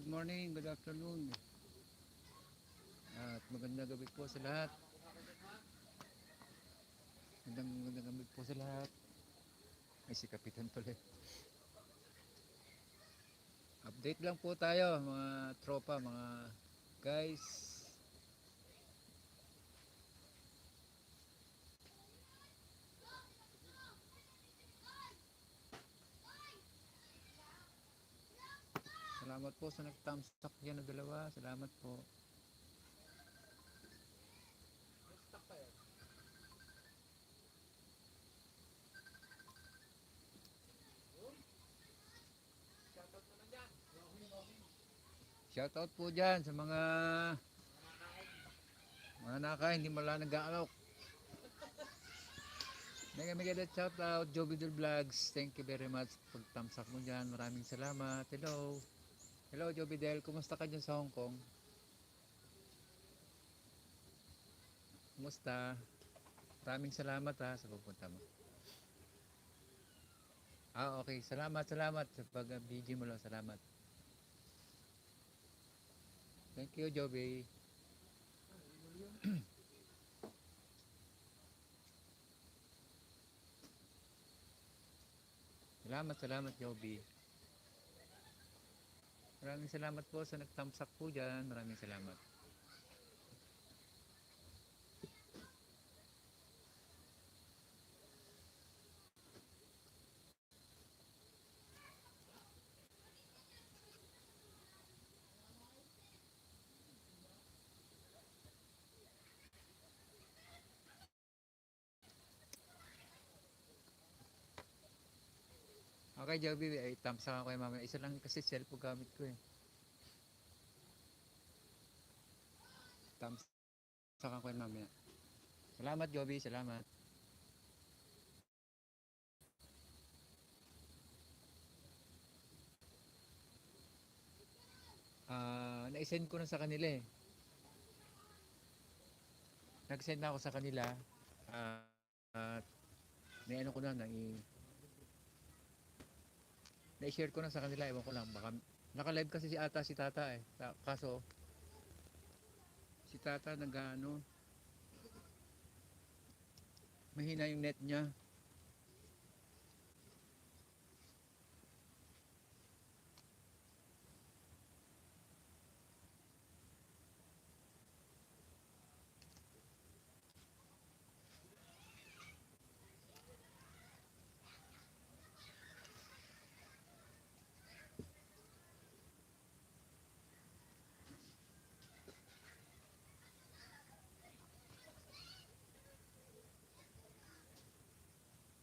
morning, good afternoon, at magandang gabi po sa lahat. Magandang gabi po sa lahat. Ay, si Kapitan pala. Update lang po tayo, mga tropa, mga guys. Salamat po sa nag-thumbs up dyan na dalawa. Salamat po. Shoutout po dyan sa mga nakain, hindi mo lang nag-aalok. Mega mega that shoutout, Jobidel Vlogs. Thank you very much pag thumbs up mo dyan. Maraming salamat. Hello. Hello Jobidel, kumusta ka dyan sa Hong Kong? Kumusta? Maraming salamat ha sa pagpunta mo. Okay. Salamat sa pag-BG mo lang. Salamat. Thank you, Joby. Salamat, Joby. Maraming salamat po sa nag-thumbs up po dyan. Maraming salamat. Okay, Joby. Ay, thumbs up ako kay mama. Isa lang kasi cellphone gamit ko eh. Thumbs up ako kay mama. Salamat, Joby. Salamat. Na-send ko na sa kanila eh. Nag-send na ako sa kanila. At may ano ko na, na-share ko na sa kanila. Ewan ko lang. Baka, naka-live kasi si tata eh. Kaso, si tata nag-ano, mahina yung net niya.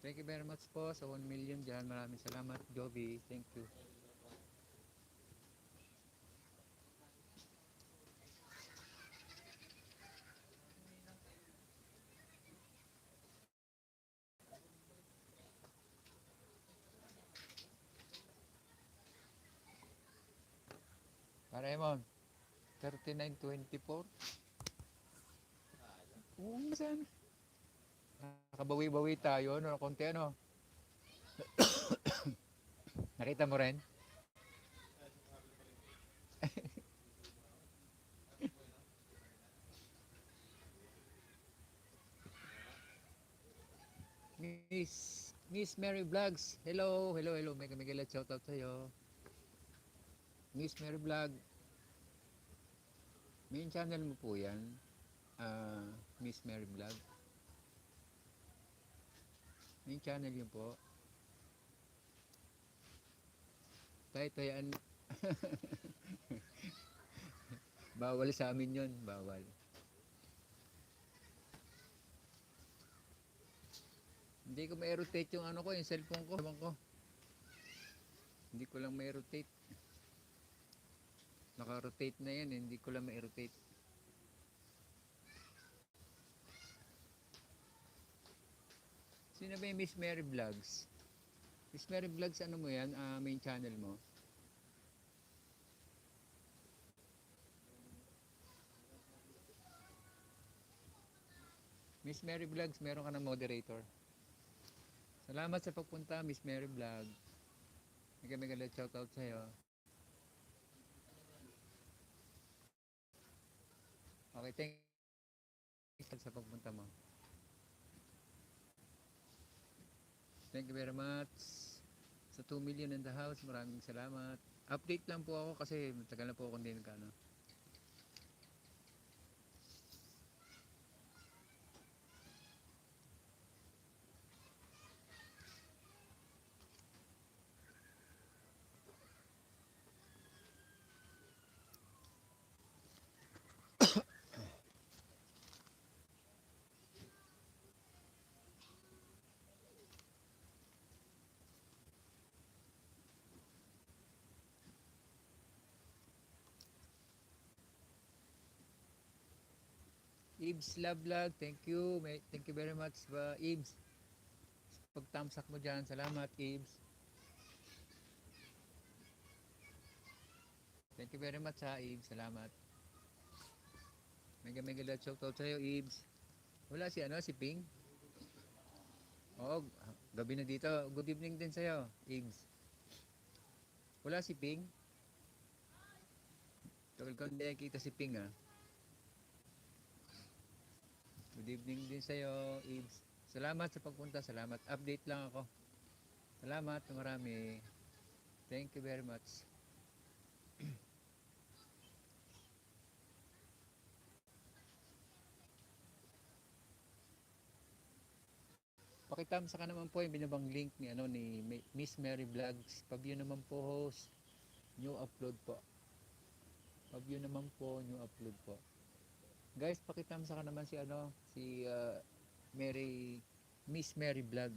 Thank you very much po sa 1 million dyan. Maraming salamat, Joby. Thank you. Pareemon, 3924. Oo, saan? Nakabawi-bawi tayo, no? Konti ano. Nakita mo rin? Miss Mary Vlogs. Hello. Mega let's shout out sa'yo. Miss Mary Vlog. Main channel mo po yan. Miss Mary Vlog. Main channel yun po. Tayo-tayan. Bawal sa amin yun. Bawal. Hindi ko ma-rotate yung ano ko, yung cellphone ko. Hindi ko lang ma-rotate. Naka-rotate na yan, hindi ko lang ma-rotate. Sino ba yung Miss Mary Vlogs? Miss Mary Vlogs, ano mo yan? Main channel mo? Miss Mary Vlogs, meron ka ng moderator. Salamat sa pagpunta, Miss Mary Vlog. Mega let's shout out sa'yo. Okay, thank you sa pagpunta mo. Thank you very much. Sa 2 million in the house, maraming salamat. Update lang po ako kasi matagal na po ako hindi nagkano. Ibs Love Vlog, thank you. Thank you very much, Ibs. Pagtamsak mo dyan, salamat, Ibs. Thank you very much, ha, Ibs. Salamat. Mega mega love shoutout sa'yo, Ibs. Wala si ano, si Ping. Oo, gabi na dito. Good evening din sa'yo, Ibs. Wala si Ping. Tagal ko hindi nakikita si Ping, ha. Good evening din sa'yo, Ibs. Salamat sa pagpunta. Salamat. Update lang ako. Salamat na marami. Thank you very much. Pakitamsa ka naman po yung binabang link ni ano ni Miss Mary Vlogs. Pag-view naman po host, new upload po. Pag-view naman po, new upload po. Guys, pakitamsa ka naman si ano, si Mary Miss Mary Vlog.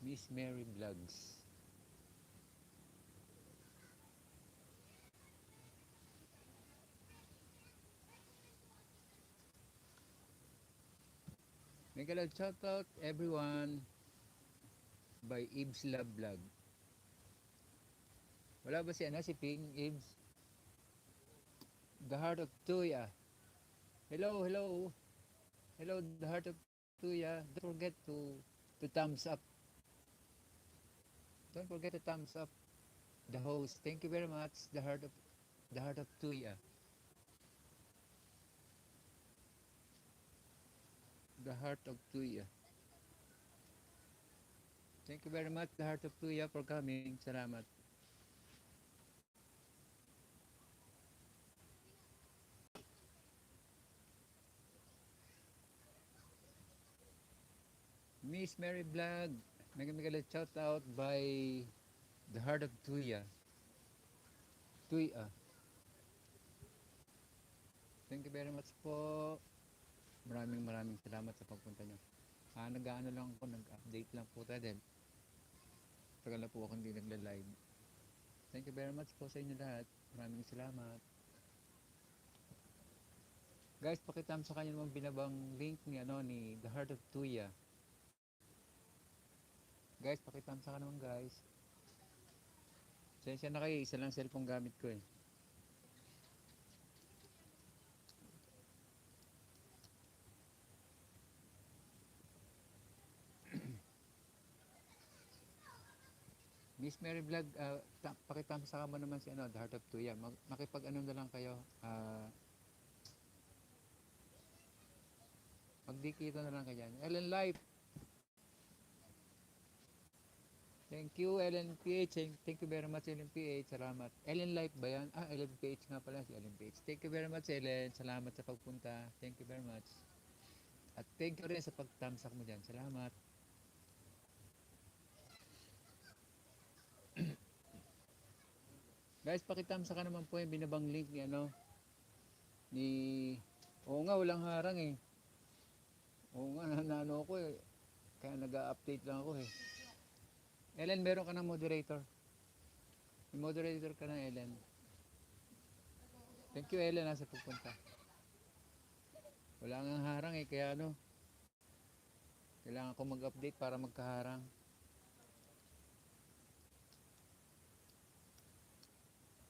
Miss Mary Vlogs. Mega love shoutout everyone by Ibs Love Vlog. Wala ba si ano, si Ping Ibs? The Heart of Tuya. Hello, hello. Hello, The Heart of Tuya. Don't forget to thumbs up. Don't forget to thumbs up the host. Thank you very much, The Heart of Tuya. The Heart of Tuya. Thank you very much, The Heart of Tuya, for coming. Salamat. Miss Mary Vlog. Mega mega shout out by The Heart of Tuya. Tuya. Thank you very much po. Maraming salamat sa pagpunta nyo. Nag-ano lang ako, nag-update lang po tayo din. Tagal na po ako hindi nagla-live. Thank you very much po sa inyo lahat. Maraming salamat. Guys, pakitam sa kanya naman binabang link ni ano ni The Heart of Tuya. Guys, pakitam sa naman guys. Sensya na kayo, isa lang cellphone gamit ko eh. Miss Mary Vlog, pakitamsa ka mo naman si ano, The Heart of Tuya. Makipag-ano na lang kayo. Magdikito na lang kayo. Ellen Life. Thank you, Ellen PH. Thank you very much, Ellen PH. Salamat. Ellen Life ba yan? Ellen PH nga pala, si Ellen PH. Thank you very much, Ellen. Salamat sa pagpunta. Thank you very much. At thank you rin sa pagtamsak mo dyan. Salamat. Guys, pakitamsa ka naman po yung binabang link ni ano, ni... Oo nga, walang harang eh. Oo nga, nanano ako eh. Kaya nag-update lang ako eh. Ellen, meron ka ng moderator. May moderator ka na, Ellen. Thank you, Ellen, sa pupunta. Wala nga harang eh, kaya ano, kailangan ko mag-update para magkaharang.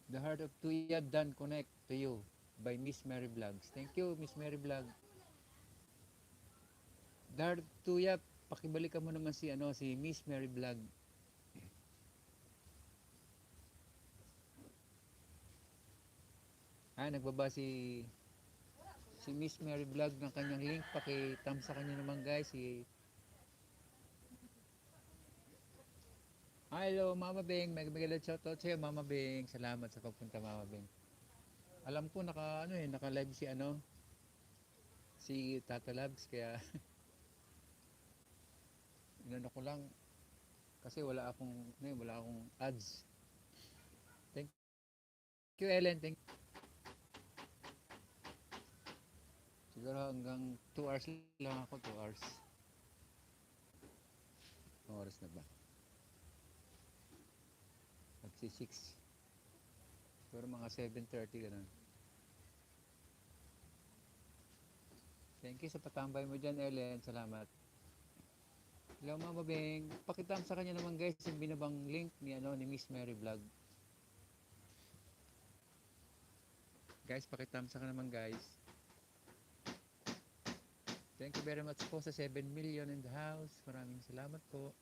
The Heart of Tuya done connect to you by Miss Mary Vlogs. Thank you, Miss Mary Vlog. The Heart of Tuya, pakibalikan mo naman si ano, si Miss Mary Vlog. Nagbaba si Miss Mary Vlog ng kanyang link. Paki-thumb sa kanya naman guys. Hello Mama Beng, may shoutout sa'yo Mama Beng. Salamat sa pagpunta Mama Beng. Alam ko naka-live si Tata Labs kaya inano ko lang kasi wala akong ads. Thank you Ellen, siguro hanggang 2 hours lang ako, 2 hours. Oras na ba? Magsi 6. Siguro mga 7:30 ganun. Thank you sa patambay mo dyan, Ellen. Salamat. Hello, Mama Beng. Pakitam sa kanya naman, guys, yung binabang link ni Miss Mary Vlog. Guys, pakitam sa kanya naman, guys. Thank you very much po sa 7 million in the house. Maraming salamat po.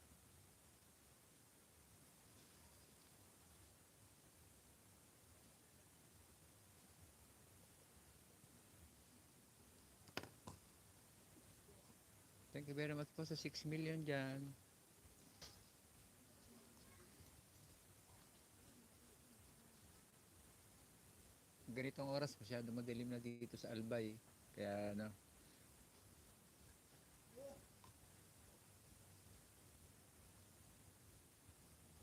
Thank you very much po sa 6 million dyan. Ganitong oras masyado madilim na dito sa Albay. Kaya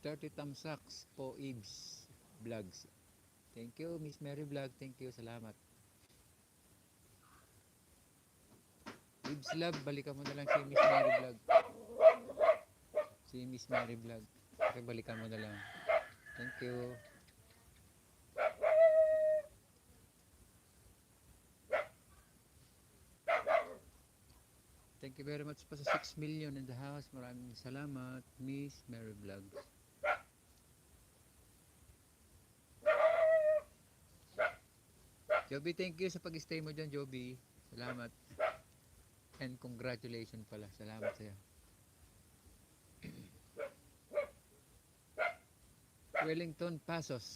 30 tamsaks po Ibs Vlogs. Thank you Miss Mary Vlog. Thank you. Salamat. Ibs Love, balikan mo na lang si Miss Mary Vlog. Si Miss Mary Vlog. Okay, balikan mo na lang. Thank you. Thank you very much po sa 6 million in the house. Maraming salamat, Miss Mary Vlog. Joby, thank you sa pag-stay mo dyan, Joby. Salamat. And congratulations pala. Salamat sa'yo. Wellington Pasos.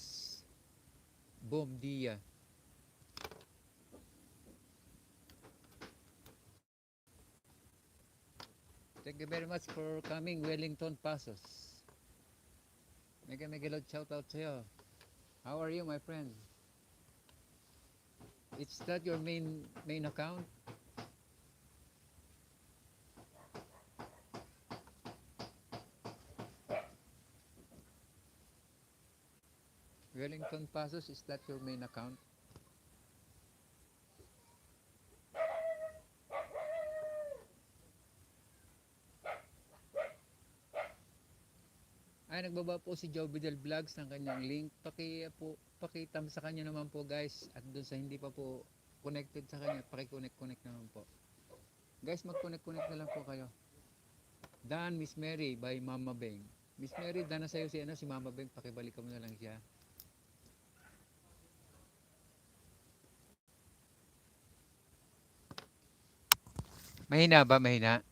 Boom Dia. Thank you very much for coming, Wellington Pasos. Mega loud shout out sa'yo. How are you, my friend? It's that your main account? Wellington Pasos, is that your main account? Nagbaba po si Jobidel Vlogs ng kanyang link. Pakitam sa kanya naman po guys. At doon sa hindi pa po connected sa kanya, paki-connect naman po. Guys, mag-connect na lang po kayo. Dan Miss Mary by Mama Beng. Miss Mary, dan na sa'yo si Mama Beng. Pakibalik mo na lang siya. Mahina ba? Mahina?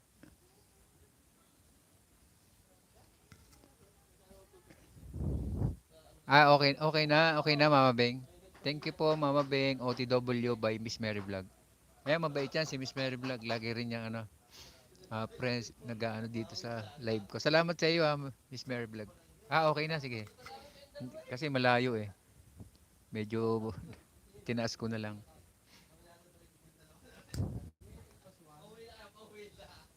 Okay na Mama Beng. Thank you po Mama Beng, OTW by Miss Mary Vlog. Mabait yan si Miss Mary Vlog. Lagi rin niyang friends nag-aano dito sa live ko. Salamat sa iyo Miss Mary Vlog. Okay na, sige. Kasi malayo eh. Medyo tinaas ko na lang.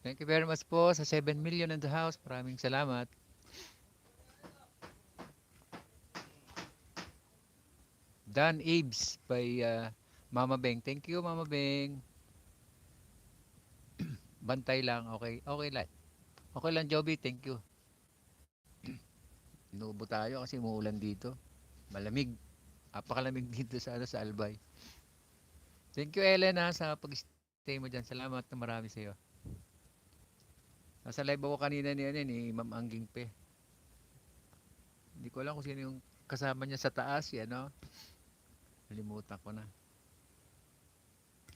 Thank you very much po sa 7 million in the house. Maraming salamat. Dan Abe's by Mama Beng. Thank you Mama Beng. Bantay lang. Okay. Okay lang. Okay lang Joby. Thank you. Inuubo tayo kasi umuulan dito. Malamig. Apakalamig dito sa Albay. Thank you Ellen sa pag-stay mo dyan. Salamat na marami sa iyo. Nasa live ako kanina ni Ma'am Angging Pe. Hindi ko alam kung sino yung kasama niya sa taas. Nalimutan ko na.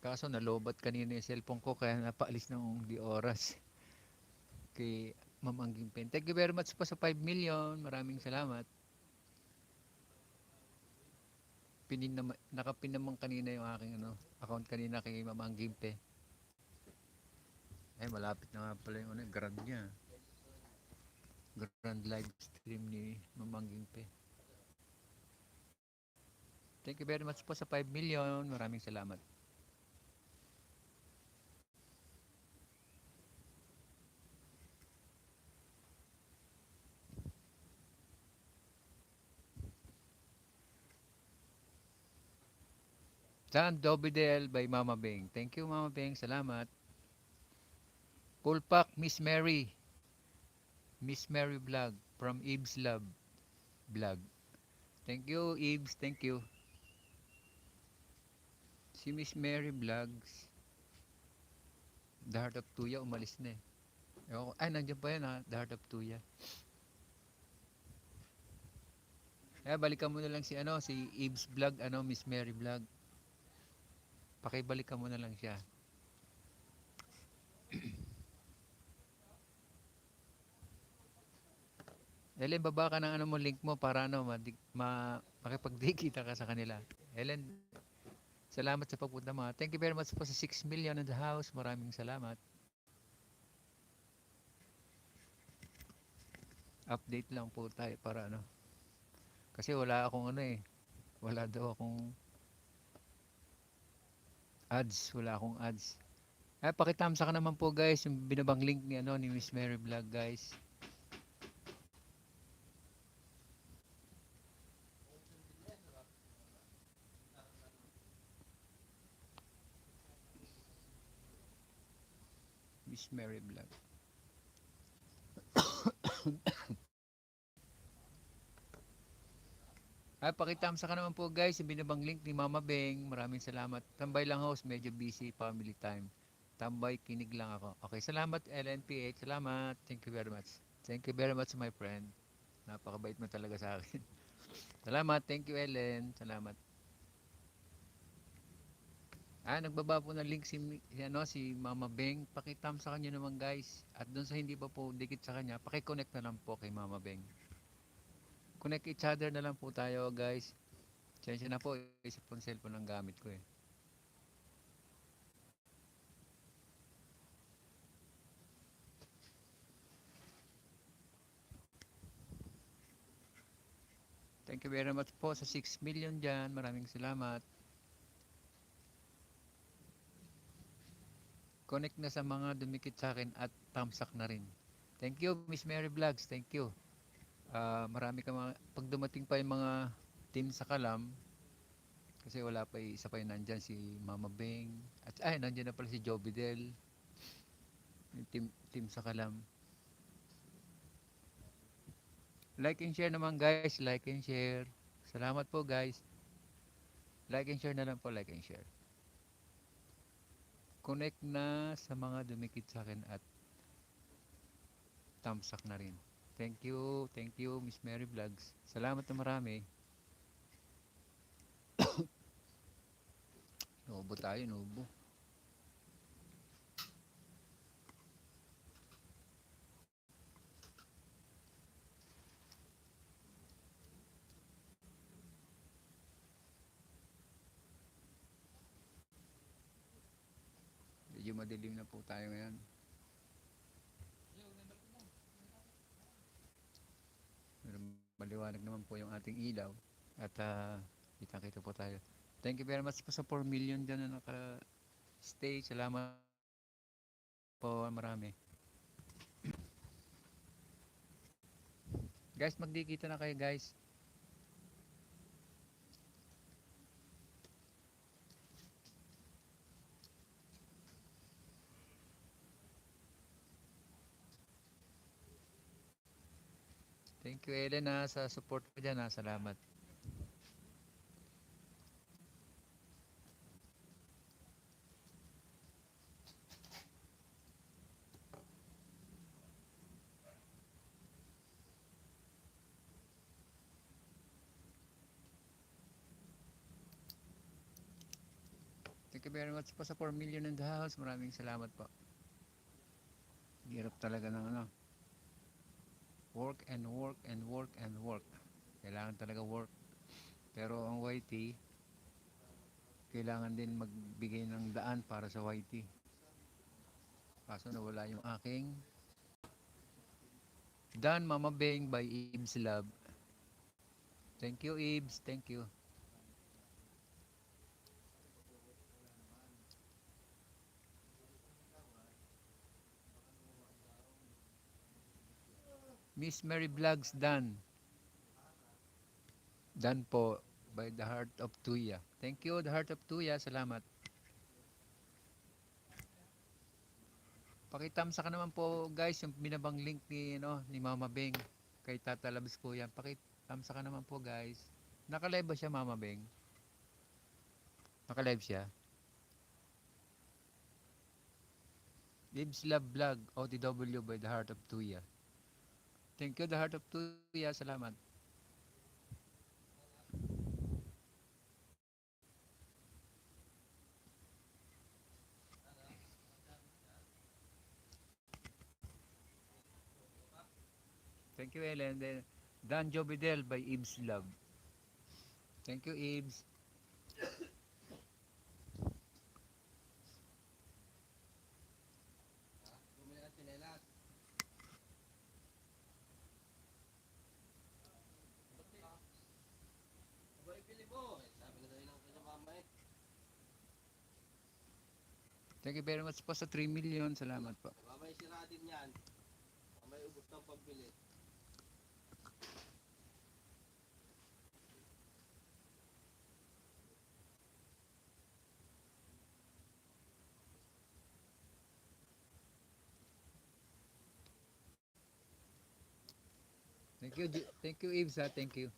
Kaso nalobat kanina yung cellphone ko kaya napaalis ng di oras. Kay Ma'am Angging Pe. Thank you very much po sa 5 million. Maraming salamat. nakapin naman kanina yung aking ano, account kanina kay Mamang Gimpe. Ay, malapit na nga pala yung ano, grand niya. Grand live stream ni Mamang Gimpe. Thank you very much po sa 5 million. Maraming salamat. John Dobidel by Mama Beng. Thank you, Mama Beng. Salamat. Full pack, Miss Mary. Miss Mary Vlog from Eve's Love Vlog. Thank you, Eves. Thank you. Si Miss Mary Vlogs, The Heart of Tuya, umalis na eh. Ay, nandiyan pa yan ha, The Heart of Tuya. Balikan mo na lang si ano, si Eve's Vlog, ano, Miss Mary Vlog. Pakibalikan mo na lang siya. Ellen, baba ka ng ano mo, link mo para ano, makipag-digita ka sa kanila. Ellen, salamat sa pagpunta mo. Thank you very much po sa 6 million in the house. Maraming salamat. Update lang po tayo para ano. Kasi wala akong ano eh. Wala daw akong ads. Wala akong ads. Pakitamsa ka naman po guys. Yung binabang link ni, ano, ni Miss Mary Vlog guys. Miss Mary Vlog. Pakitamsa ka naman po guys. Yung binabang link ni Mama Beng. Maraming salamat. Tambay lang host. Medyo busy. Family time. Tambay, kinig lang ako. Okay, salamat LNPH. Salamat. Thank you very much. Thank you very much my friend. Napakabait mo talaga sa akin. Salamat. Thank you Ellen. Salamat. Nagbaba po ng link si Mama Beng. Pakitam sa kanya naman guys. At doon sa hindi pa po dikit sa kanya, paki-connect na lang po kay Mama Beng. Connect each other na lang po tayo guys. Sensya na po, isa pong cellphone ang gamit ko eh. Thank you very much po sa 6 million dyan. Maraming salamat. Connect na sa mga dumikit sa akin at thumbs up na rin. Thank you, Miss Mary Vlogs. Thank you. Marami ka pag dumating pa yung mga team sa Kalam, kasi wala pa isa pa yung nandyan si Mama Beng. At nandyan na pala si Jobidel. Yung team sa Kalam. Like and share naman guys. Like and share. Salamat po guys. Like and share na lang po. Like and share. Connect na sa mga dumikit sa akin at thumbs up na rin. Thank you. Thank you Miss Mary Vlogs. Salamat na marami. Nubo tayo. Nubo. Medyo madilim na po tayo ngayon. Maliwanag naman po yung ating ilaw. At kita-kita po tayo. Thank you very much po sa 4 million dyan na naka-stay. Salamat po marami. Guys, magdikita na kayo guys. Thank you Ellen sa support ko dyan. Salamat. Thank you very much po sa 4 million in the house. Maraming salamat po. Hirap talaga ng ano. Work and work and work and work. Kailangan talaga work. Pero ang YT, kailangan din magbigay ng daan para sa YT. Kaso nawala yung aking Dan Mama Beng by Ibs Love. Thank you, Ibs. Thank you. Miss Mary Vlogs Dan. Dan po by the Heart of Tuya. Thank you, the Heart of Tuya. Salamat. Pakitamsa ka naman po, guys, yung binabang link ni, ni Mama Beng. Kay Tata Labs po yan. Pakitamsa ka naman po, guys. Naka-live ba siya, Mama Beng? Naka-live siya? Libs Love Vlog, OTW by the Heart of Tuya. Thank you, the Heart of Tuya. Salamat. Thank you, Ellen. Then, Dan Jobidel by Ibs Love. Thank you, Ibs. Thank you very much po sa 3 million. Salamat po. Mamay sira din yan. Mamay ubos ng pambili. Thank you, Ibs. Thank you.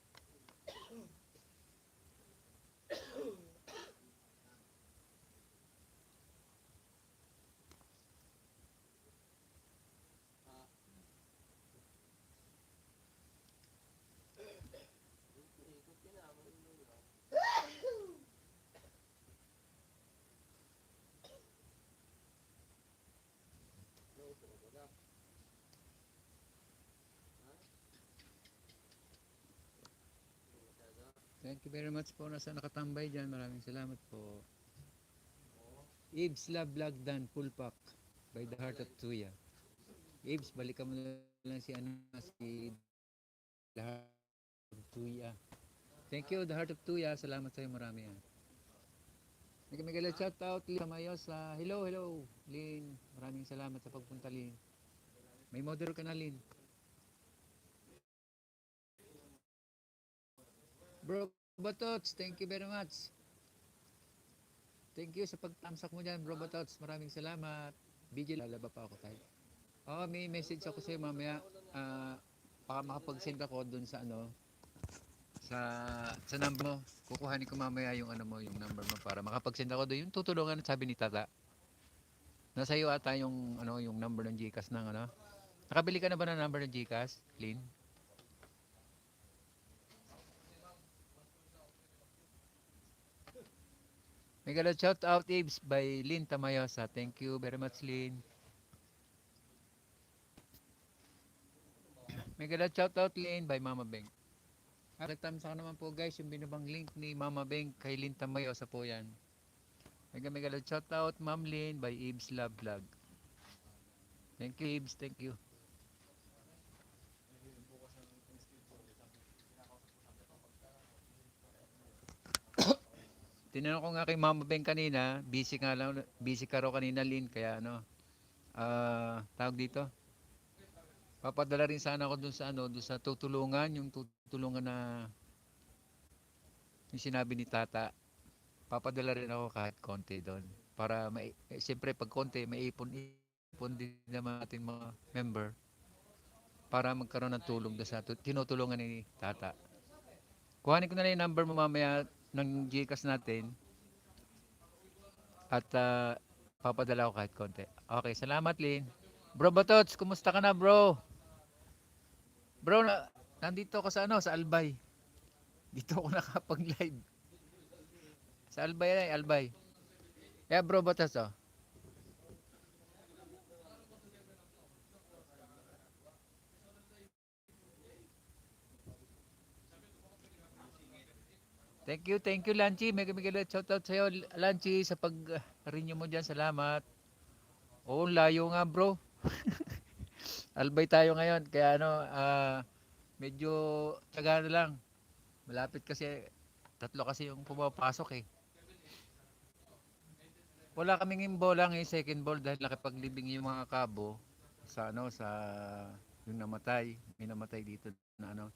Thank you very much po nasa nakatambay dyan. Maraming salamat po. Ibs Love Vlog Dan Full Pack by the Heart of Tuya. Ibs, balikan mo na lang si the Heart of Tuya. Thank you, the Heart of Tuya. Salamat sa iyo marami yan. Nagkamigala shout out Lin Mayosa. Hello, hello. Lin, maraming salamat sa pagpunta, Lin. May model ka na, Lin. Bro Batots, thank you very much. Thank you sa pagtamsak mo dyan, Bro Batots. Maraming salamat. BJ, lalaba pa ako tayo. Oo, may message ako sa'yo mamaya. Baka makapag-send ako dun sa sa number mo. Kukuhanin ko mamaya yung yung number mo para makapag-send ako doon. Yung tutulungan sabi ni Tata. Nasa iyo ata yung yung number ng GCash ng Nakabili ka na ba ng number ng GCash, Lynn? Mega shout out Ibs by Lynn Tamayosa. Thank you very much, Lynn. Mega shout out Lynn by Mama Beng. Nagtamsa ka naman po guys yung binabang link ni Mama Beng kay Lynn Tamayosa po yan. Mega shout out Ma'am Lynn by Ibs Love Vlog. Thank you Ibs, thank you. Tinanong ko nga kay Mama Beng kanina, busy ka raw kanina Lynn, kaya tawag dito. Papadala rin sana ako dun sa tutulungan, yung tutulungan na yung sinabi ni Tata. Papadala rin ako kahit konti doon. Para siyempre pag konti, maipon din naman ating mga member para magkaroon ng tulong sa tinutulungan ni Tata. Kuhanin ko na lang yung number mo mamaya ng GCash natin at papadala ko kahit konti. Okay, salamat Lynn. Bro Batots, kumusta ka na bro? Bro, nandito ako sa sa Albay. Dito ako nakapag-live. Sa Albay na Albay. Yeah bro Batots oh. Thank you, Lanchi. Mega shoutout sa'yo, Lanchi, sa pag-renew mo dyan. Salamat. Oo, layo nga, bro. Albay tayo ngayon. Kaya ano, medyo tiyaga na lang. Malapit kasi, tatlo kasi yung pumapasok eh. Wala kaming bola ngayon, second ball, dahil nakipaglibing yung mga kabo sa ano, sa yung namatay. May namatay dito na ano.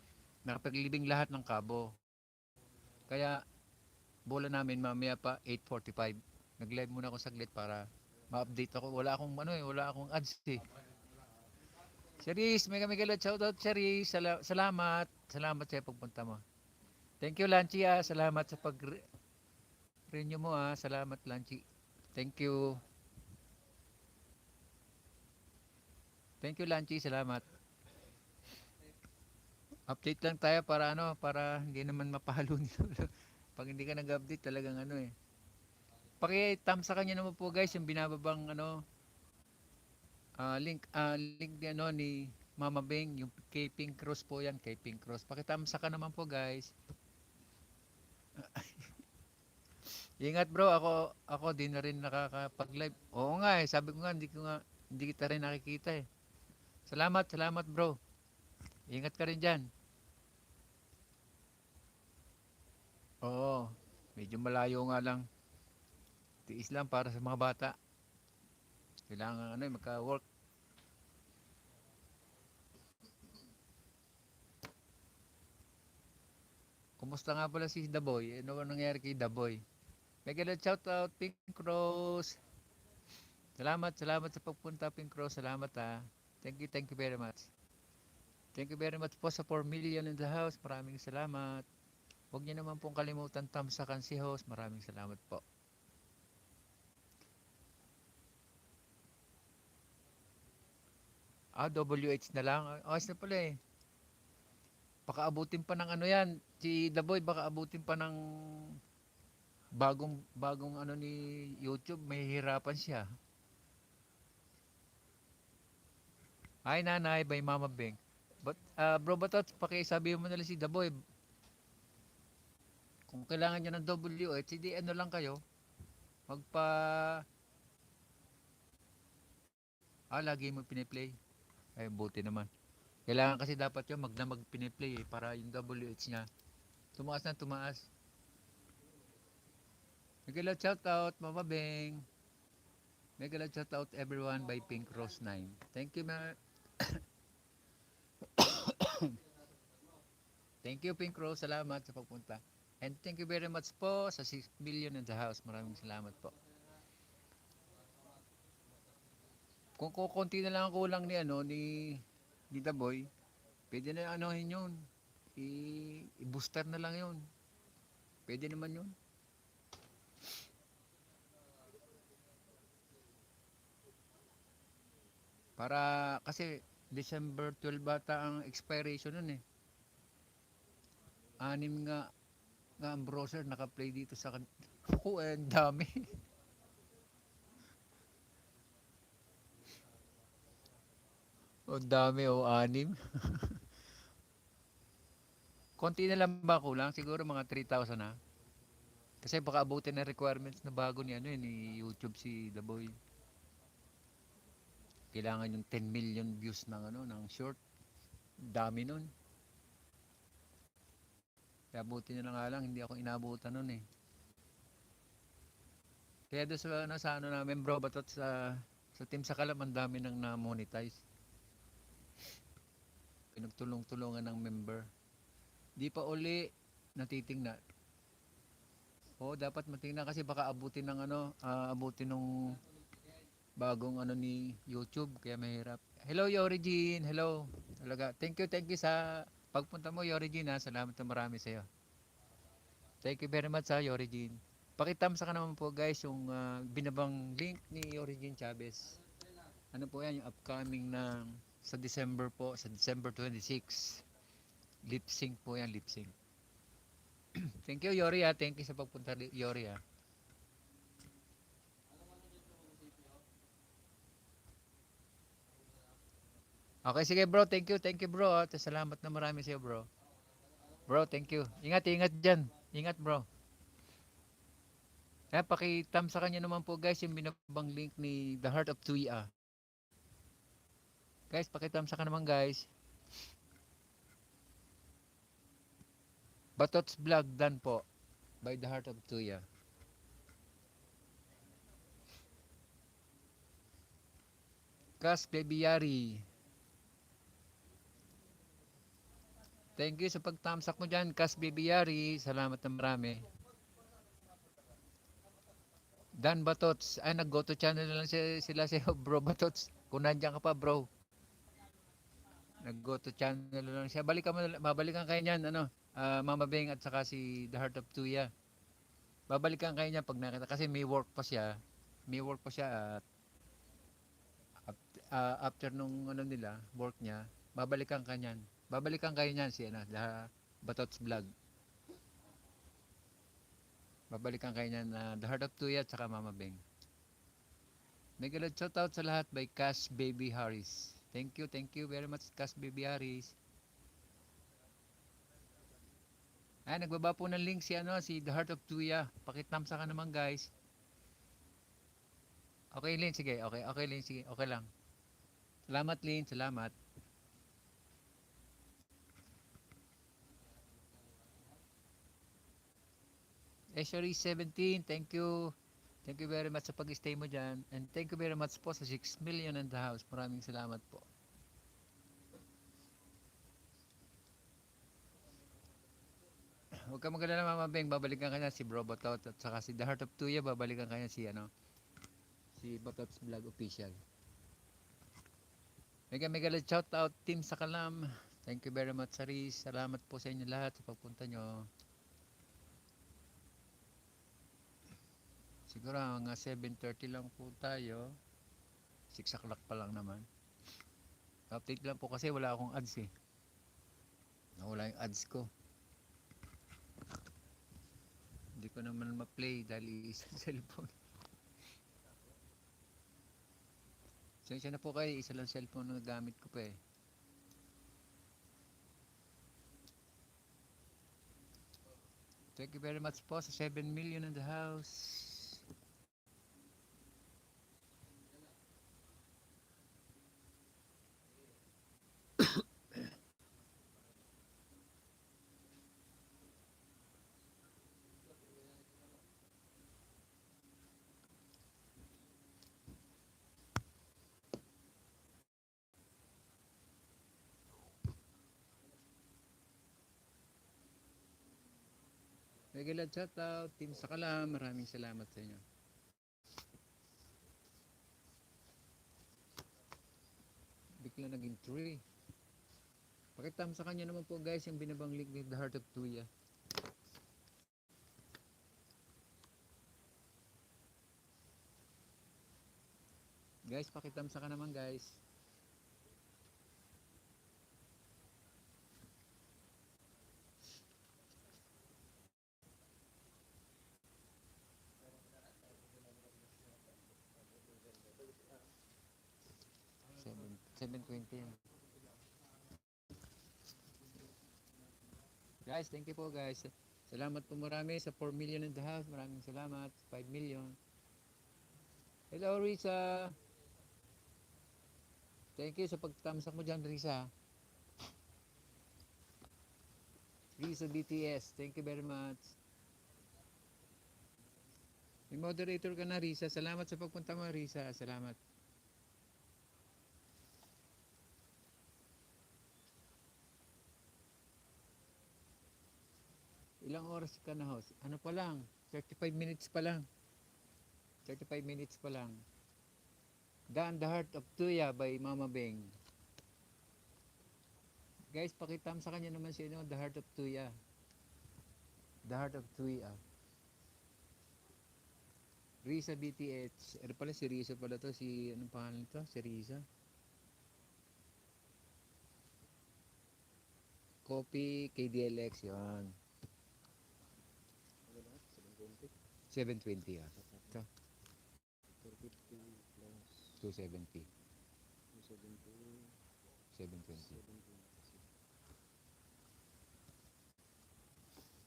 Nakapaglibing lahat ng kabo. Kaya, bola namin mamaya pa 8:45. Nag-live muna ako saglit para ma-update ako. Wala akong ano eh, wala akong ads eh. Charis, mega shoutout Charis. Salamat. Salamat sa pagpunta mo. Thank you Lanchi ah. Salamat sa pag-renew mo ah. Salamat Lanchi. Thank you. Thank you Lanchi. Salamat. Update lang tayo para ano, para hindi naman mapahalo nito. Pag hindi ka nag-update talagang ano eh. Paki-thumb sa kanya naman po guys yung binababang ano link ni ano ni Mama Beng, yung kay Pink Cross po yan, kay Pink Cross. Pakitamsa ka naman po guys. Ingat bro, ako din na rin nakakapag-live. Oo nga eh, sabi ko nga hindi kita rin nakikita eh. Salamat bro. Ingat ka rin diyan. Oo. Medyo malayo nga lang. Tiis lang para sa mga bata. Kailangan ano, magka-work. Kumusta nga pala si The Boy? Ano ba nangyari kay The Boy? Mega shout out Pink Cross. Salamat sa pagpunta Pink Cross. Salamat ah. Thank you very much. Thank you very much po sa 4 million in the house. Maraming salamat. Huwag niyo naman pong kalimutan tamsakan si host. Maraming salamat po. WH na lang. Ayos na pala eh. Baka abutin pa ng ano yan. Si The Boy baka abutin pa ng bagong ano ni YouTube. May hirapan siya. Hi nanay, by Mama Beng. But, bro Batot, pakisabi mo na lang si The Boy. Kung kailangan nyo ng WH, hindi ano lang kayo. Magpa... lagi mo piniplay. Ay, buti naman. Kailangan kasi dapat yun, magdamag piniplay eh, para yung WH niya. Tumaas na tumaas. Megala shout out, Mama Beng. Megala shout out everyone by Pink Rose 9. Thank you, Thank you, Pink Rose. Salamat sa pagpunta. And thank you very much po sa 6 billion in the house. Maraming salamat po. Kung konti na lang ang kulang ni ano ni The Boy, pwede na anohin yun. I-booster na lang yun. Pwede naman yun. Para kasi December 12 bata ang expiration nun eh. 6 nga ang browser naka-play dito sa oh, ang dami. Ang dami oh, 6. Konti na lang ba kulang? Siguro mga 3,000 na. Kasi baka abutin na requirements na bago ni ano ni YouTube si The Boy. Kailangan yung 10 million views ng ano ng short. Dami nun. Kaya buti na nga lang hindi ako inabutan nun eh. Kaya doon sa ano namin bro batot sa team sa Kalam ang dami nang na-monetize. Pinagtulong-tulungan ng member. Di pa uli natitingnan. Dapat matingnan kasi baka abutin ng ano, abutin ng bagong ano ni YouTube kaya mahirap. Hello Yorigin, hello. Talaga. Thank you sa pagpunta mo Yorigin ha. Salamat na marami sa iyo. Thank you very much sa Yorigin. Pakitamsa ka naman po guys yung binabang link ni Origin Chavez. Ano po yan yung upcoming na sa December po, sa December 26. Lip sync po yan, lip sync. Thank you Yori ha. Thank you sa pagpunta Yori ha. Okay, sige bro. Thank you bro. Salamat na marami sa iyo bro. Bro, thank you. Ingat dyan. Ingat bro. Pakitam sa kanya naman po guys yung binabang link ni The Heart of Tuya. Guys, pakitam sa ka naman guys. Batots Vlog dan po by The Heart of Tuya. Kas Baby Yari. Thank you sa pagtamsak mo dyan, Kas Baby Yari. Salamat na marami. Dan Batots. Ay, nag-go to channel na lang sila sa'yo, bro Batots. Kung nandiyan ka pa, bro. Nag-go to channel na lang siya. Babalikan kayo niyan, ano, Mama Beng at saka si The Heart of Tuya. Babalikan kayo niyan pag nakita. Kasi may work pa siya. May work pa siya at after nung ano nila, work niya, babalikan ka niyan. Babalikan kayo niyan si ano, The Batots Vlog. Babalikan kayo niyan The Heart of Tuya at saka Mama Beng. Mega love shoutout sa lahat by Cash Baby Harris. Thank you very much Cash Baby Harris. Ay, nagbaba po ng link si The Heart of Tuya. Pakitamsa ka naman guys. Okay Lin, sige. Okay Lin, sige. Okay lang. Salamat Lin, salamat. Eshery 17, thank you. Thank you very much sa pag-stay mo dyan. And thank you very much po sa 6 million in the house. Maraming salamat po. Huwag ka maganda na Mama Beng. Babalikan ka niya si Bro Batot at saka si The Heart of Tuya. Babalikan ka niya si Batot's Vlog Official. Mega shout out team sa Kalam. Thank you very much Saris. Salamat po sa inyo lahat sa pagpunta nyo. Siguro mga 7:30 lang po tayo. 6 o'clock pa lang naman. Update lang po kasi wala akong ads eh. Nawala yung ads ko. Hindi ko naman ma-play dahil isang cellphone. Sensya na po kayo, isa lang cellphone na gamit ko pa eh. Thank you very much po sa 7 million in the house. Regular shout out, team sa Kalam, maraming salamat sa inyo. Bigla naging 3. Pakitam sa kanya naman po guys yung binabang link ni The Heart of Tuya. Guys, pakitam sa ka naman guys. Seven 7:20 yan. Guys, thank you po guys. Salamat po marami sa 4 million in the house. Maraming salamat. 5 million. Hello Risa. Thank you sa pagtamsak mo dyan Risa. Risa BTS. Thank you very much. May moderator ka na Risa. Salamat sa pagpunta mo Risa. Salamat. Ilang oras ka na host? Ano pa lang? 35 minutes pa lang. 35 minutes pa lang. Dan The Heart of Tuya by Mama Beng. Guys, pakitam sa kanya naman si The Heart of Tuya. The Heart of Tuya. Risa BTH. Ano pala si Risa pala to? Anong pangalan to? Si Risa. Copy KDLX. Yan. 720 ah. Ito. 270. 720.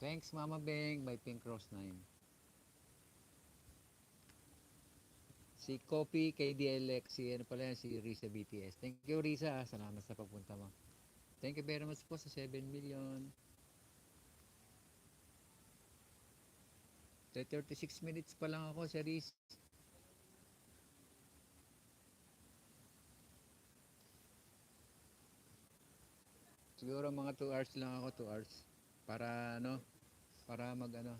Thanks, Mama Beng, by Pink Rose 9. Si Kopi kay DLX, si ano pala yan, si Risa BTS. Thank you, Risa. Salamat sa pagpunta mo. Thank you very much po sa 7 million. 36 minutes pa lang ako, si Riz. Siguro mga 2 hours lang ako, 2 hours. Para ano, para mag ano.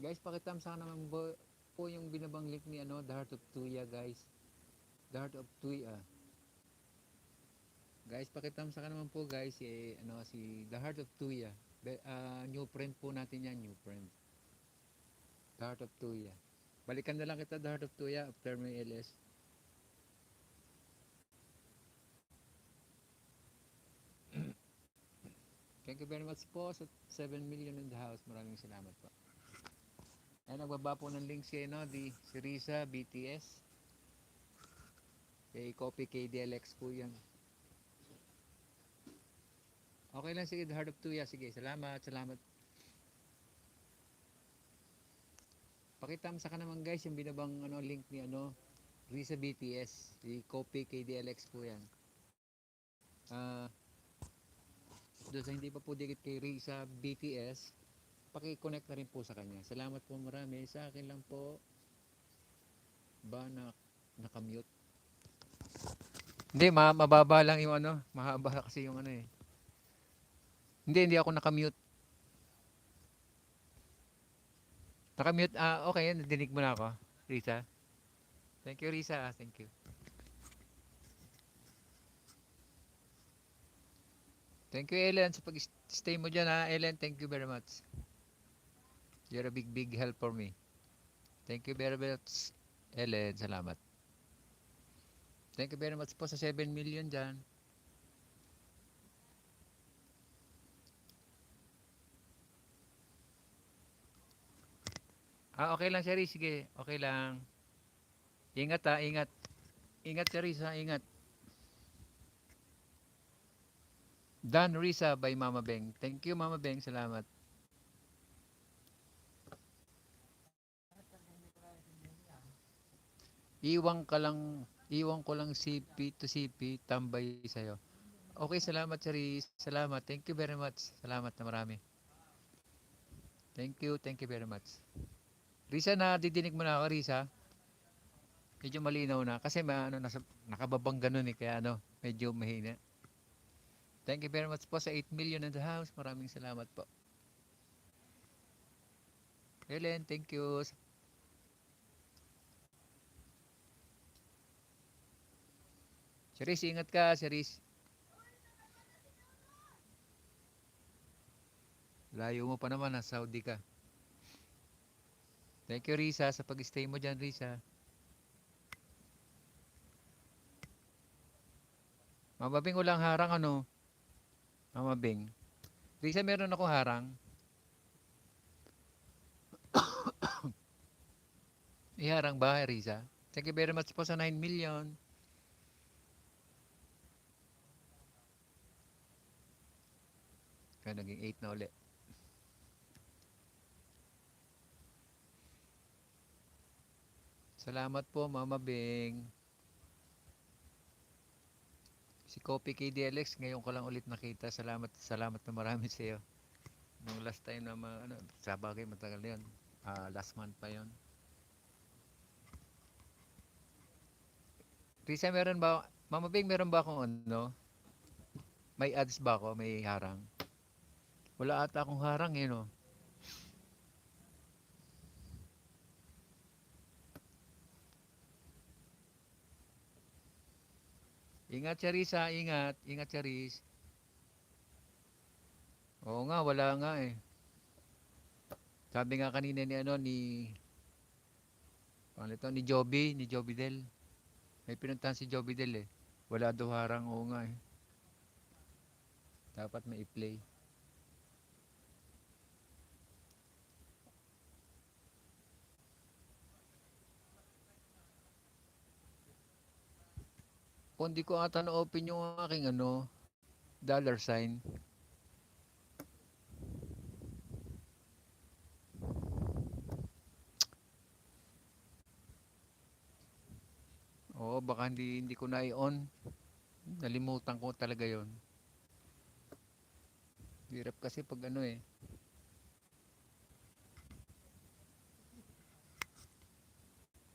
Guys, pakitamsa naman po yung binabang link ni ano, The Heart of Tuya, guys. The Heart of Tuya. Guys, pakitamsa ka naman po, guys, si ano si The Heart of Tuya. New friend po natin yan, new friend. The Heart of Tuya. Balikan na lang kita, The Heart of Tuya, after may LS. Thank you very much po sa 7 million in the house. Maraming salamat po. Ay, nagbaba po ng link si, ano, si Risa, BTS. Kay Copy KDLX po yan. Okay lang, sige, The Heart of Tuya. Sige, salamat, salamat. Pakitamsa ka naman, guys, yung binabang ano, link ni ano, Risa BTS. Si Copy KDLX po yan. Doon sa hindi pa po dikit kay Risa BTS, paki-connect na rin po sa kanya. Salamat po marami. Sa akin lang po ba na nakamute? Hindi, mababa lang yung ano. Mahaba kasi yung ano eh. Hindi ako nakamute. Nakamute, okay, nadinig mo na ako, Risa. Thank you, Risa. Thank you. Thank you, Ellen, sa pag-stay mo dyan, ha. Ellen, thank you very much. You're a big, big help for me. Thank you very much, Ellen. Salamat. Thank you very much po sa 7 million dyan. Okay lang, Sherry. Sige, okay lang. Ingat, ha. Ingat. Ingat, Sherry, ha. Ingat. Dan Risa by Mama Beng. Thank you, Mama Beng. Salamat. Iwan ko lang CP to CP, tambay sa'yo. Okay, salamat, Sherry. Salamat. Thank you very much. Salamat na marami. Thank you very much. Risa, didinig mo na ako, Risa. Medyo malinaw na. Kasi nakababang ganun eh. Kaya ano, medyo mahina. Thank you very much po sa 8 million in the house. Maraming salamat po. Helen, thank you. Charis, ingat ka, Charis. Layo mo pa naman, ha? Saudi ka. Thank you, Risa, sa pag-stay mo dyan, Risa. Mababing walang harang, ano? Mamabing. Risa, meron akong harang. Iharang ba, Risa? Thank you very much po sa 9 million. Kaya naging 8 na ulit. Salamat po, Mama Bing. Si Kopi KDLX, ngayon ko lang ulit nakita. Salamat na marami sa iyo. Nung last time na sa bagay matagal na yun. Last month pa yun. Risa, meron ba, Mama Bing, meron ba akong ano? May ads ba ako? May harang? Wala ata akong harang eh, no? Ingat, Charissa. Ingat. Ingat, Charis. Oo nga, wala nga eh. Sabi nga kanina ni ano, ni Joby Del. May pinuntahan si Joby Del eh. Wala daw harang, oo nga eh. Dapat may i-play. Kung di ko ata na-open yung aking ano, dollar sign. baka hindi ko na i-on. Nalimutan ko talaga yon. Hirap kasi pag ano eh.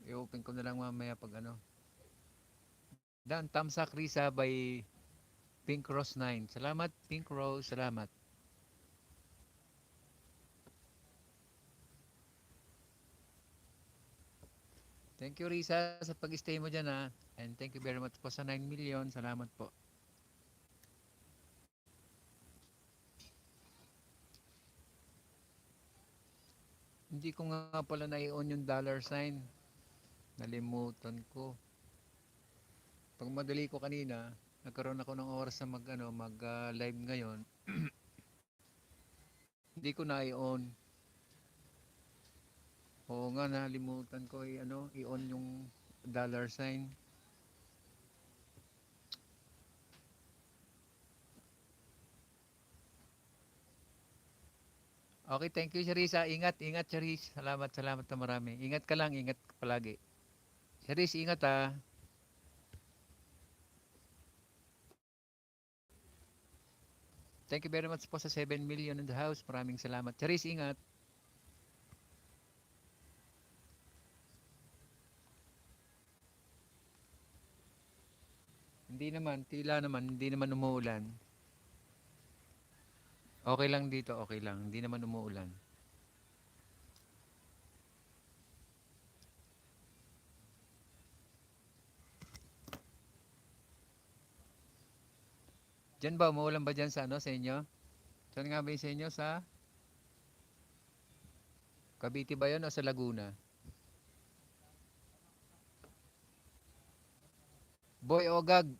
I-open ko na lang mamaya pag ano. Dan Tamsak Risa by Pink Rose 9. Salamat Pink Rose, salamat. Thank you Risa sa pag-stay mo dyan ha. And thank you very much po sa 9 million. Salamat po. Hindi ko nga pala na-on yung dollar sign. Nalimutan ko. Pag madali ko kanina, nagkaroon ako ng oras na mag live ngayon. Hindi ko na i-on. Oo nga, nalimutan ko i-on yung dollar sign. Okay, thank you, Charissa. Ingat, ingat, Charis. Salamat, salamat na marami. Ingat ka lang, ingat ka palagi. Charis, ingat ha. Thank you very much po sa 7 million in the house. Maraming salamat. Charis, ingat. Hindi naman, tila naman, hindi naman umuulan. Okay lang dito, okay lang. Hindi naman umuulan. Diyan ba, umuulan ba dyan sa sa inyo? Saan nga ba yung sa inyo? Sa Cavite ba yun o sa Laguna? Boy Ogag.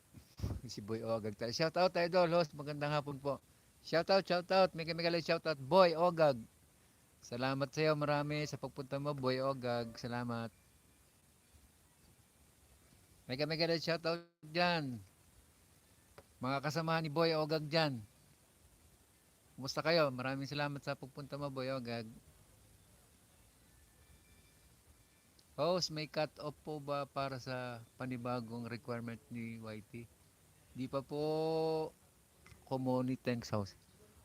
Si Boy Ogag. Shout out idol, host. Magandang hapon po. Shout out, shout out. May kami shout out. Boy Ogag. Salamat sa iyo marami sa pagpunta mo, Boy Ogag. Salamat. May kami shout out dyan. Mga kasamahan ni Boy Ogag dyan. Kumusta kayo? Maraming salamat sa pagpunta mo, Boy Ogag. Host, may cut-off po ba para sa panibagong requirement ni YT? Di pa po community thanks house.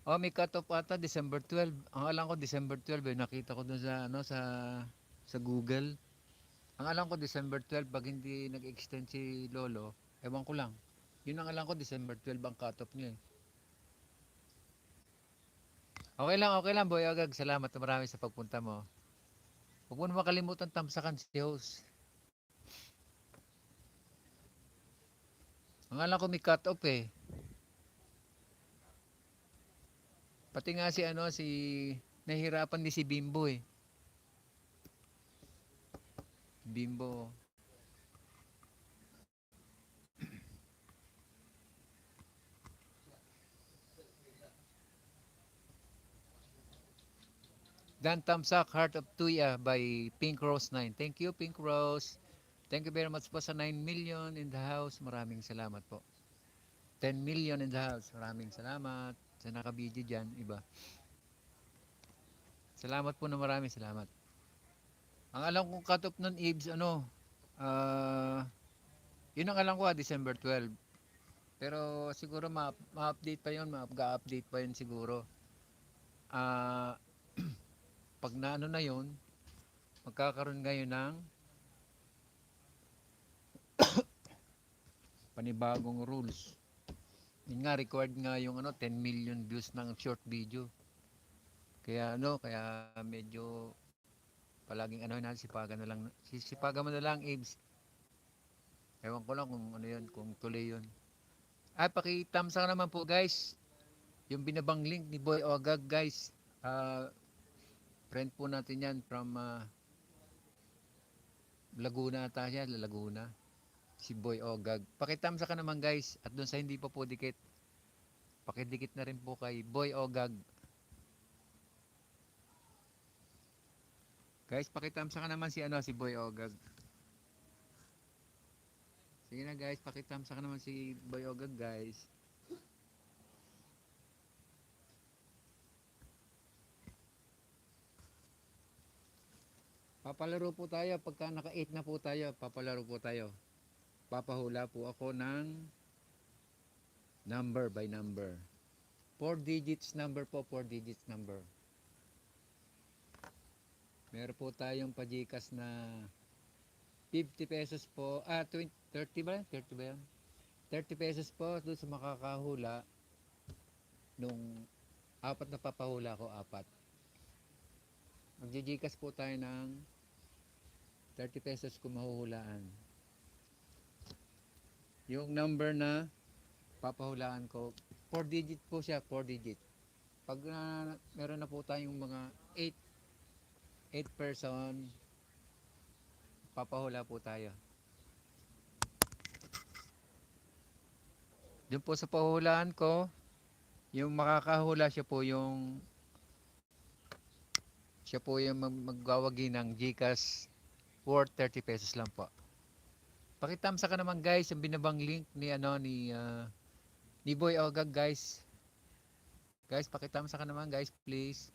Oh, may cut-off ata December 12. Ang alam ko December 12 nakita ko dun sa sa Google. Ang alam ko December 12 pag hindi nag-extend si Lolo, ewan ko lang. Yun ang alam ko December 12 ang cut-off niya eh. Okay lang Boy Agag. Salamat marami sa pagpunta mo. Huwag mo na makalimutan tamsakan si host. Ang alam ko may cut-off eh. Pati nga si nahihirapan din si Bimbo eh. Bimbo. Dan Tamsak, Heart of Tuya by Pink Rose 9. Thank you, Pink Rose. Thank you very much po sa 9 million in the house. Maraming salamat po. 10 million in the house. Maraming salamat. Sa nakabidyo dyan, iba. Salamat po na marami. Salamat. Ang alam kong cut-off nun, Ibs, yun ang alam ko December 12. Pero siguro ma-update pa yun, ma-update pa yun siguro. Pag naano na yun, magkakaroon ngayon ng panibagong rules. Yun nga, required nga yung 10 million views ng short video. Kaya kaya medyo palaging sipagan mo na lang, Ibs. Ewan ko lang kung yun, kung tuloy yun. Pakitamsa naman po guys, yung binabang link ni Boy Ogag guys. Friend po natin yan from Laguna ata siya, Laguna. Si Boy Ogag. Pakitamsa ka naman guys, at doon sa hindi pa po dikit, pakidikit na rin po kay Boy Ogag. Guys, pakitamsa ka naman si Boy Ogag. Sige na guys, pakitamsa ka naman si Boy Ogag guys. Papalaro po tayo pagka naka 8 na po tayo, papalaro po tayo. papahula po ako ng number by number. 4 digits number po, 4 digits number. Meron po tayong pajikas na 50 pesos po, 20, 30 ba? 30 ba yan? 30 pesos po doon sa makakahula nung apat na papahula ko, apat. Magjijikas po tayo ng 30 pesos kung mahuhulaan. Yung number na papahulaan ko, 4 digit po siya, 4 digit. Pag meron na po tayong mga 8 person, papahula po tayo. Doon po sa pahulaan ko, yung makakahula siya po yung magwawagi ng GCash worth 30 pesos lang po. Pakitamsa ka naman guys, yung binabang link ni Boy Ogag guys. Guys, pakitamsa ka naman guys, please.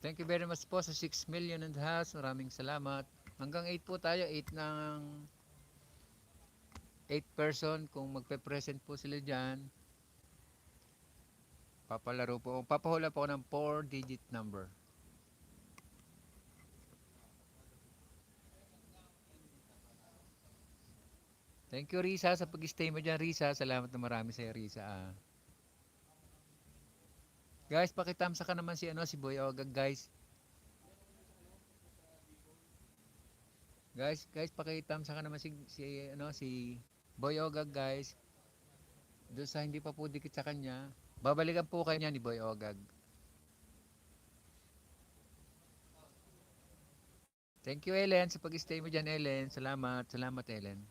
Thank you very much po sa 6 million and house. Maraming salamat. Hanggang 8 po tayo, 8 person. Kung magpe-present po sila dyan, papalaro po. Papahula po ako ng 4 digit number. Thank you Risa sa pag-stay mo dyan Risa. Salamat na marami sa iyo Risa. Guys, pakitamsa ka naman si Boy Ogag guys. Guys, pakitamsa ka naman si Boy Ogag guys. Doon sa hindi pa po dikit sa kanya, babalikan po kayo niya ni Boy Ogag. Thank you Ellen sa pag-stay mo dyan Ellen. Salamat Ellen.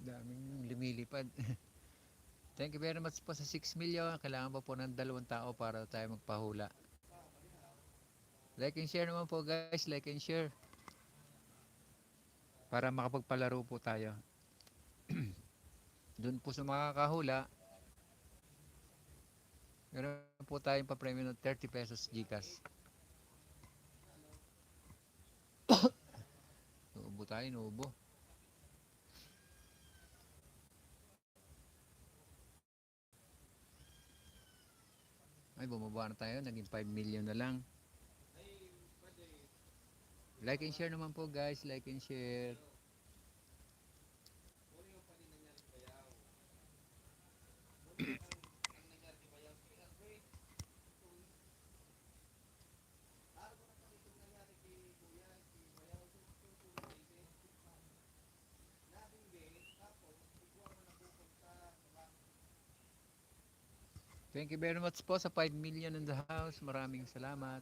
Daming lumilipad. Thank you very much po sa 6 million. Kailangan po ng 2 tao para tayo magpahula. Like and share naman po guys. Like and share. Para makapagpalaro po tayo. Doon po sa makakahula, meron po tayong pa-premium ng 30 pesos GCash. Nuubo tayo, nuubo. Ay, bumaba na tayo. Naging 5 million na lang. Like and share naman po guys. Like and share. Thank you very much po sa 5 million in the house. Maraming salamat.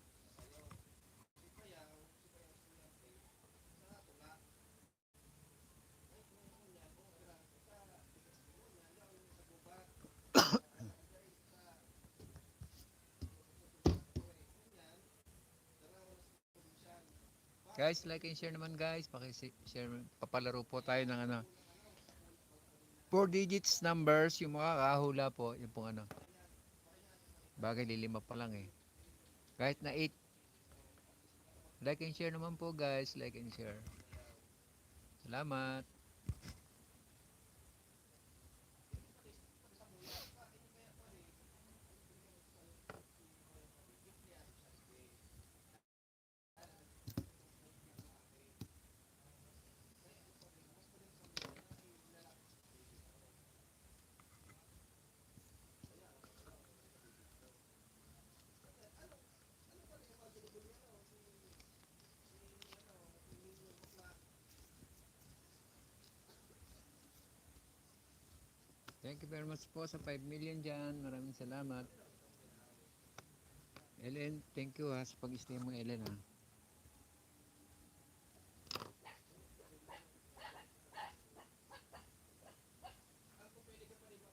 Guys, like and share naman guys. Paki-share, papalaro po tayo ng 4 digits numbers, yung makakahula po, yung pong bagay lilima pa lang eh. Kahit na 8. Like and share naman po guys, like and share. Salamat. Thank you very much po sa 5 million dyan. Maraming salamat. Ellen, thank you sa pag-stay mo Ellen ha.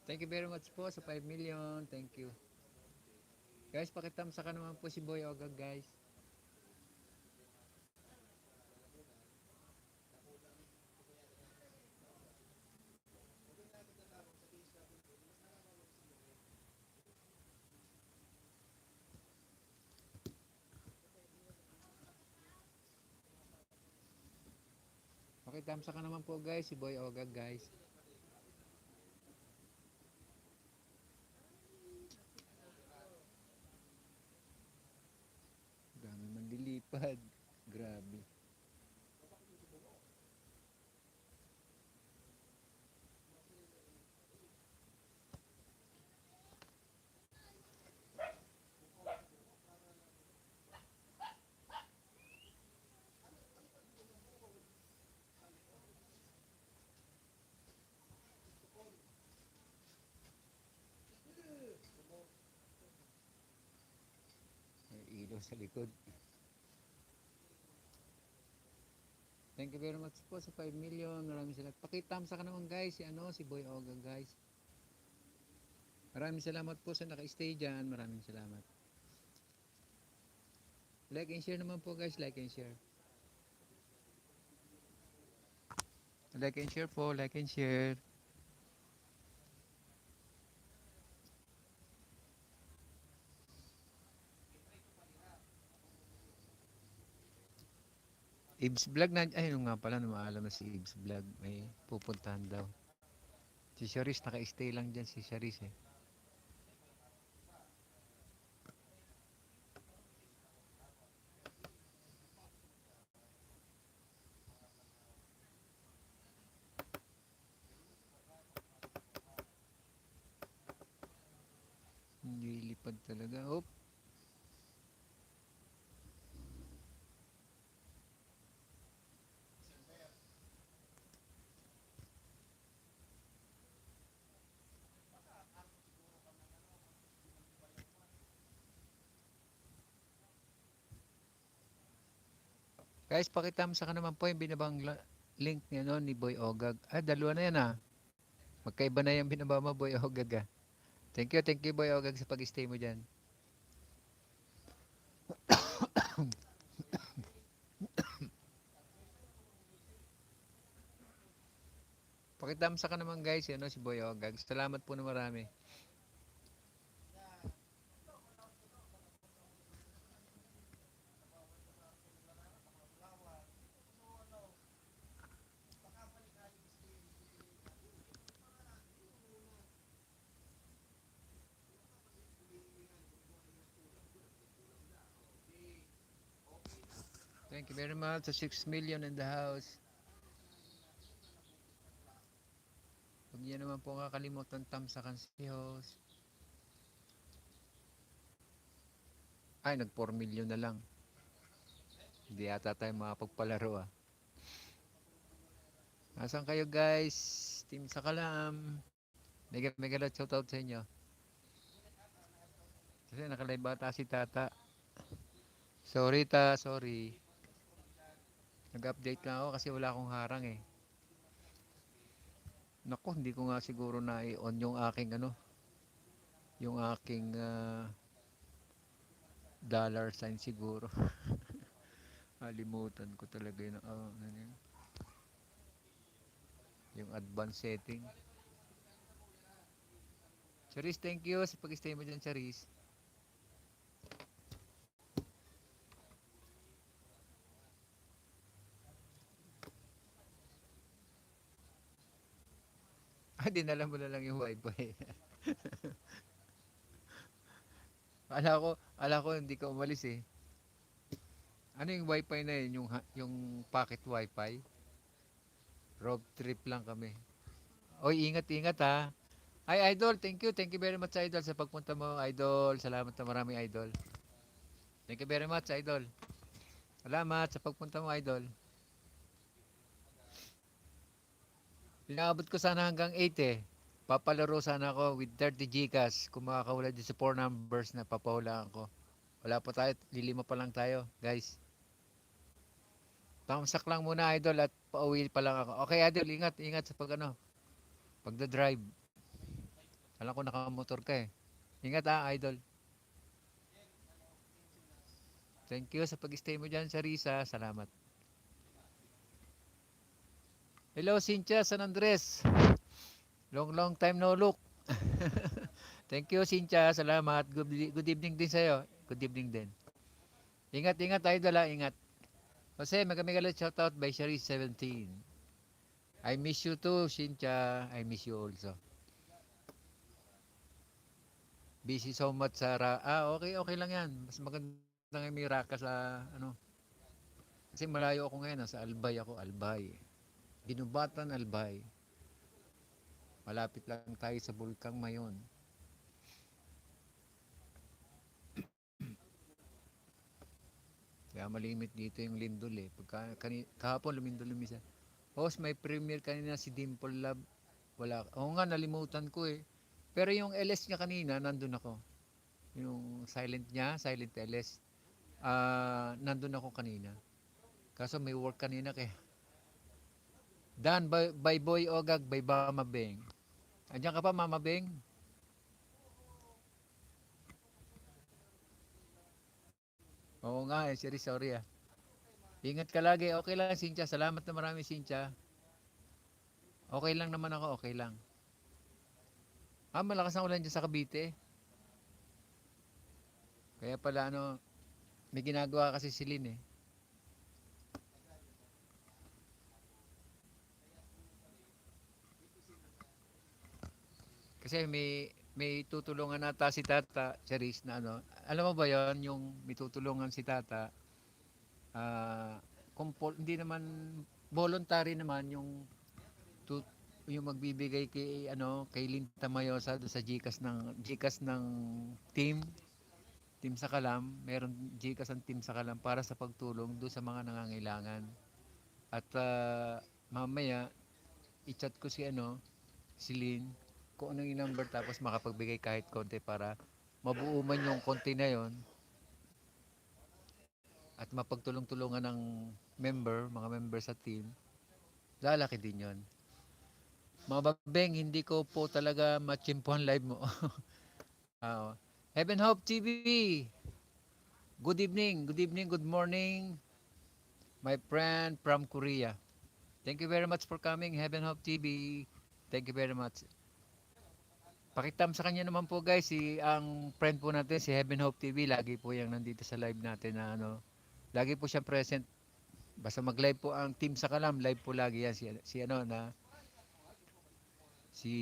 Thank you very much po sa 5 million. Thank you. Guys, pakitamsa ka naman po si Boy Ogag guys. Pakitamsa ka naman po guys, si Boy Ogag guys. Dami man lilipad. Grabe. May ilaw sa likod. Thank you very much po sa 5 million. Maraming salamat. Pakitamsa ka naman guys, si Boy Ogag guys. Maraming salamat po sa naka-stay dyan. Maraming salamat. Like and share naman po guys, like and share. Like and share po, like and share. Ibs Vlog na, ay nga pala, namaalam na si Ibs Vlog. May pupuntahan daw. Si Charis, naka-stay lang dyan si Charis eh. Hindi lipad talaga. Oh. Guys, pakitamsa ka naman po yung binabang link niya no, ni Boy Ogag. Ah, dalawa na yan ah. Magkaiba na yung binaba mo, Boy Ogag ah. Thank you Boy Ogag sa pag-stay mo dyan. Pakitamsa ka naman guys, si Boy Ogag. Salamat po na marami. Thank you very much sa 6 million in the house. Huwag niyo naman po kakalimutan tamsakan si host. Ay, nag 4 million na lang. Hindi yata tayo makapagpalaro ah. Nasaan kayo guys? Team Sakalam. Mega shoutout sa inyo. Kasi nakalive bata si Tata. Sorry ta, sorry. Nag-update lang ako kasi wala akong harang eh. Naku, hindi ko nga siguro na i-on yung aking yung aking dollar sign siguro. Alimutan ko talaga yung advanced setting. Charis, thank you sa pag-stay mo dyan, Charis. Dinala mo na lang yung wifi. Ala ko hindi ka umalis eh. Ano yung wifi na yun? Yung pocket wifi? Road trip lang kami. Oy, ingat ha. Ay, Idol, thank you very much, Idol, sa pagpunta mo, Idol. Salamat na marami, Idol. Thank you very much, Idol. Salamat sa pagpunta mo, Idol. Pinaabot ko sana hanggang 8 eh. Papalaro sana ako with 30 Gcash. Kung makakawala din sa 4 numbers na papahulaan ko. Wala pa tayo, lilima pa lang tayo, guys. Tamsak lang muna, Idol, at pauwi pa lang ako. Okay, Idol, ingat sa pagda-drive. Alam ko nakamotor ka eh. Ingat Idol. Thank you sa pag-stay mo dyan sa Risa. Salamat. Hello, Cynthia San Andres. Long time no look. Thank you, Cynthia. Salamat. Good evening din sa'yo. Good evening din. Ingat, Idol ha. Ingat. Jose, magamigalit shoutout by Charis 17. I miss you too, Cynthia. I miss you also. Busy so much sa okay, okay lang yan. Mas maganda nga may raka sa, ano. Kasi malayo ako ngayon, sa Albay ako, Albay. Ginubatan, Albay. Malapit lang tayo sa Bulkang Mayon. Kaya malimit dito yung lindol eh. Kahapon lumindol lumisa. Host, may premiere kanina si Dimple Love. Wala. Oo nga, nalimutan ko eh. Pero yung LS niya kanina, nandun ako. Yung silent niya, silent LS. Nandun ako kanina. Kaso may work kanina kaya. Dan, by Boy Ogag, by Mama Beng. Andiyan ka pa, Mama Beng? Oo nga eh, sorry ah. Ingat ka lagi. Okay lang, Cynthia. Salamat na marami, Cynthia. Okay lang naman ako, okay lang. Malakas ang ulan dyan sa Cavite. Kaya pala ano, may ginagawa kasi si Lynn eh. Kasi may tutulungan nata si Tata, Charis, na ano. Alam mo ba yon yung may tutulungan si Tata, hindi naman, voluntary naman tu, yung magbibigay kay kay Linta Mayosa do sa GCash ng team sa Kalam, meron GCash ang team sa Kalam para sa pagtulong do sa mga nangangailangan. At mamaya i-chat ko si Lynn, kung anong yung number tapos makapagbigay kahit konti para mabuo man yung konti na yon at mapagtulong-tulungan ng mga member sa team, lalaki din yon. Mga babeng, hindi ko po talaga machimpuhan live mo. Heaven Hope TV, good evening, good morning, my friend from Korea. Thank you very much for coming, Heaven Hope TV. Thank you very much. Pakitam sa kanya naman po guys, ang friend po natin, si Heaven Hope TV, lagi po yung nandito sa live natin na lagi po siya present. Basta mag-live po ang team sa Kalam, live po lagi yan si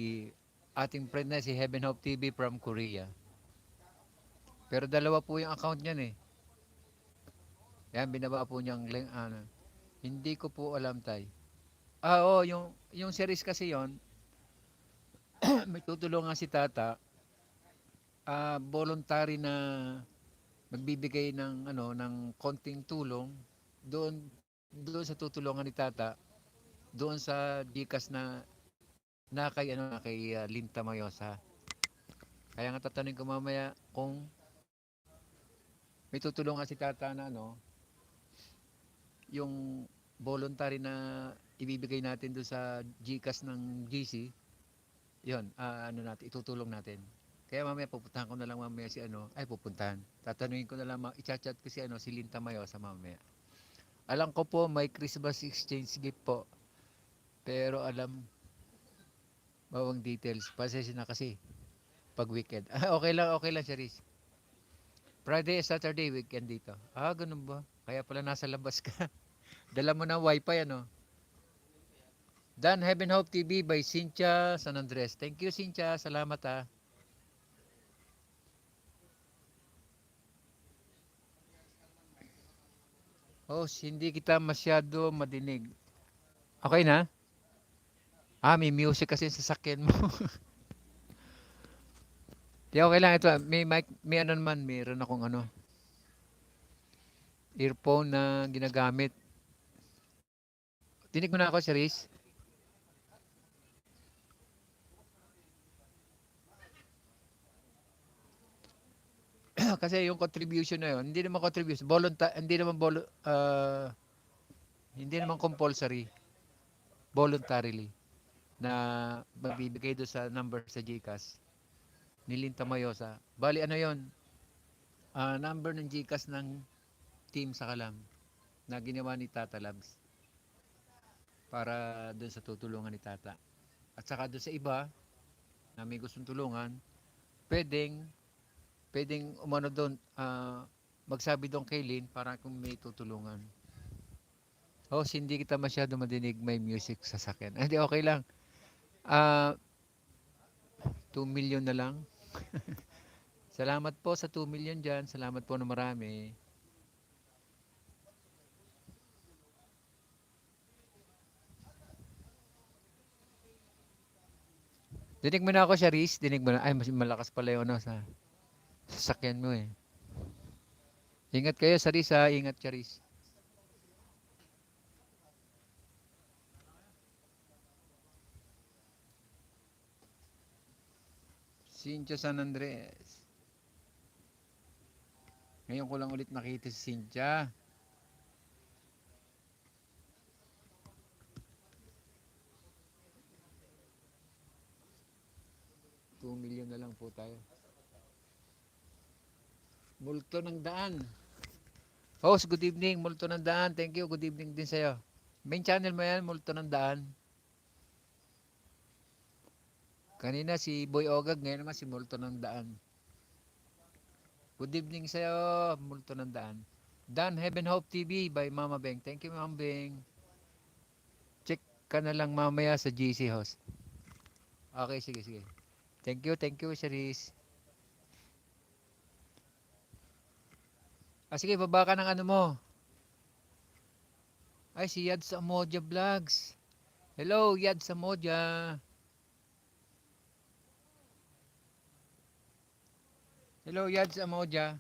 ating friend na si Heaven Hope TV from Korea. Pero dalawa po yung account niyan eh. Yan, binaba po niyang link, hindi ko po alam tay. Oo, yung series kasi yon, may tutulungan si Tata, voluntary na magbibigay ng konting tulong doon sa tutulungan ni Tata, doon sa GCash na kay Linta Mayosa. Kaya nga tatanungin ko mamaya kung may tutulungan si Tata na yung voluntary na ibibigay natin doon sa GCash ng GC, yon natin, itutulong natin. Kaya mamaya pupuntahan ko na lang mamaya pupuntahan. Tatanungin ko na lang, i-chat ko si Linta Mayosa mamaya. Alam ko po may Christmas exchange gift po. Pero bawang details. Pasensya na kasi pag weekend. Okay lang, Charis. Friday, Saturday, weekend dito. Ganun ba? Kaya pala nasa labas ka. Dala mo ng wifi, Dan Heaven Hope TV by Cynthia San Andres. Thank you, Cynthia. Salamat hindi kita masyado madinig. Okay na? May music kasi sa sasakyan mo. Di okay lang ito. May mic, meron akong earphone na ginagamit. Dinig mo na ako, Charis? Kasi yung contribution na yun, hindi naman contribution, hindi naman compulsory, voluntarily na magbibigay do sa number sa GCash ni Linta Mayosa. Bali yon, number ng GCash ng team sa Kalam na ginawa ni Tata Labs para doon sa tutulungan ni Tata. At saka doon sa iba na may gustong tulungan, pwedeng doon, magsabi doon kay Lynn para kung may tutulungan. Host, hindi kita masyado madinig, may music sa sakyan. Hindi, okay lang. Ah, 2 million na lang. Salamat po sa 2 million dyan. Salamat po na marami. Dinig mo na ako, Charis. Dinig mo na. Ay, mas malakas pala yung ano, sa sasakyan mo eh. Ingat kayo, Charis ha. Ingat, Charis. Cynthia San Andres. Ngayon ko lang ulit nakita si Cynthia. 2 million na lang po tayo. Multo ng daan. Host, good evening. Multo ng daan. Thank you. Good evening din sa'yo. Main channel mo yan, Multo ng daan. Kanina si Boy Ogag, ngayon naman si Multo ng daan. Good evening sa'yo, Multo ng daan. Dan Heaven Hope TV by Mama Beng. Thank you, Mama Beng. Check ka na lang mamaya sa GC host. Okay, sige, sige. Thank you, Charis. Ah, sige, baba ka ng ano mo. Ay, si Yad Samoja Vlogs. Hello, Yad Samoja. Hello, Yad Samoja.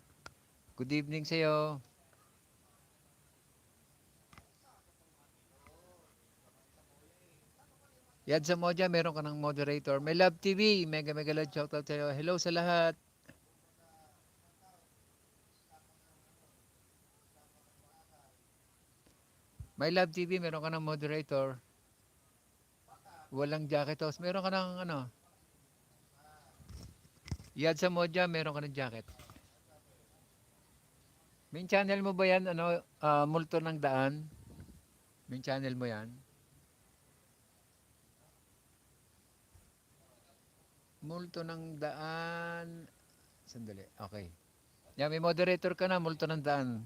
Good evening sa'yo. Yad Samoja, meron ka ng moderator. May Love TV, mega mega love shoutout sa'yo. Hello sa lahat. May Love TV, meron ka ng moderator. Walang jacket host. Meron ka ng ano. Yad Samoja, meron ka ng jacket. Main channel mo ba yan? Ano, Multo ng Daan? Main channel mo yan? Multo ng Daan. Sandali. Okay. Yan, may moderator ka na. Multo ng Daan.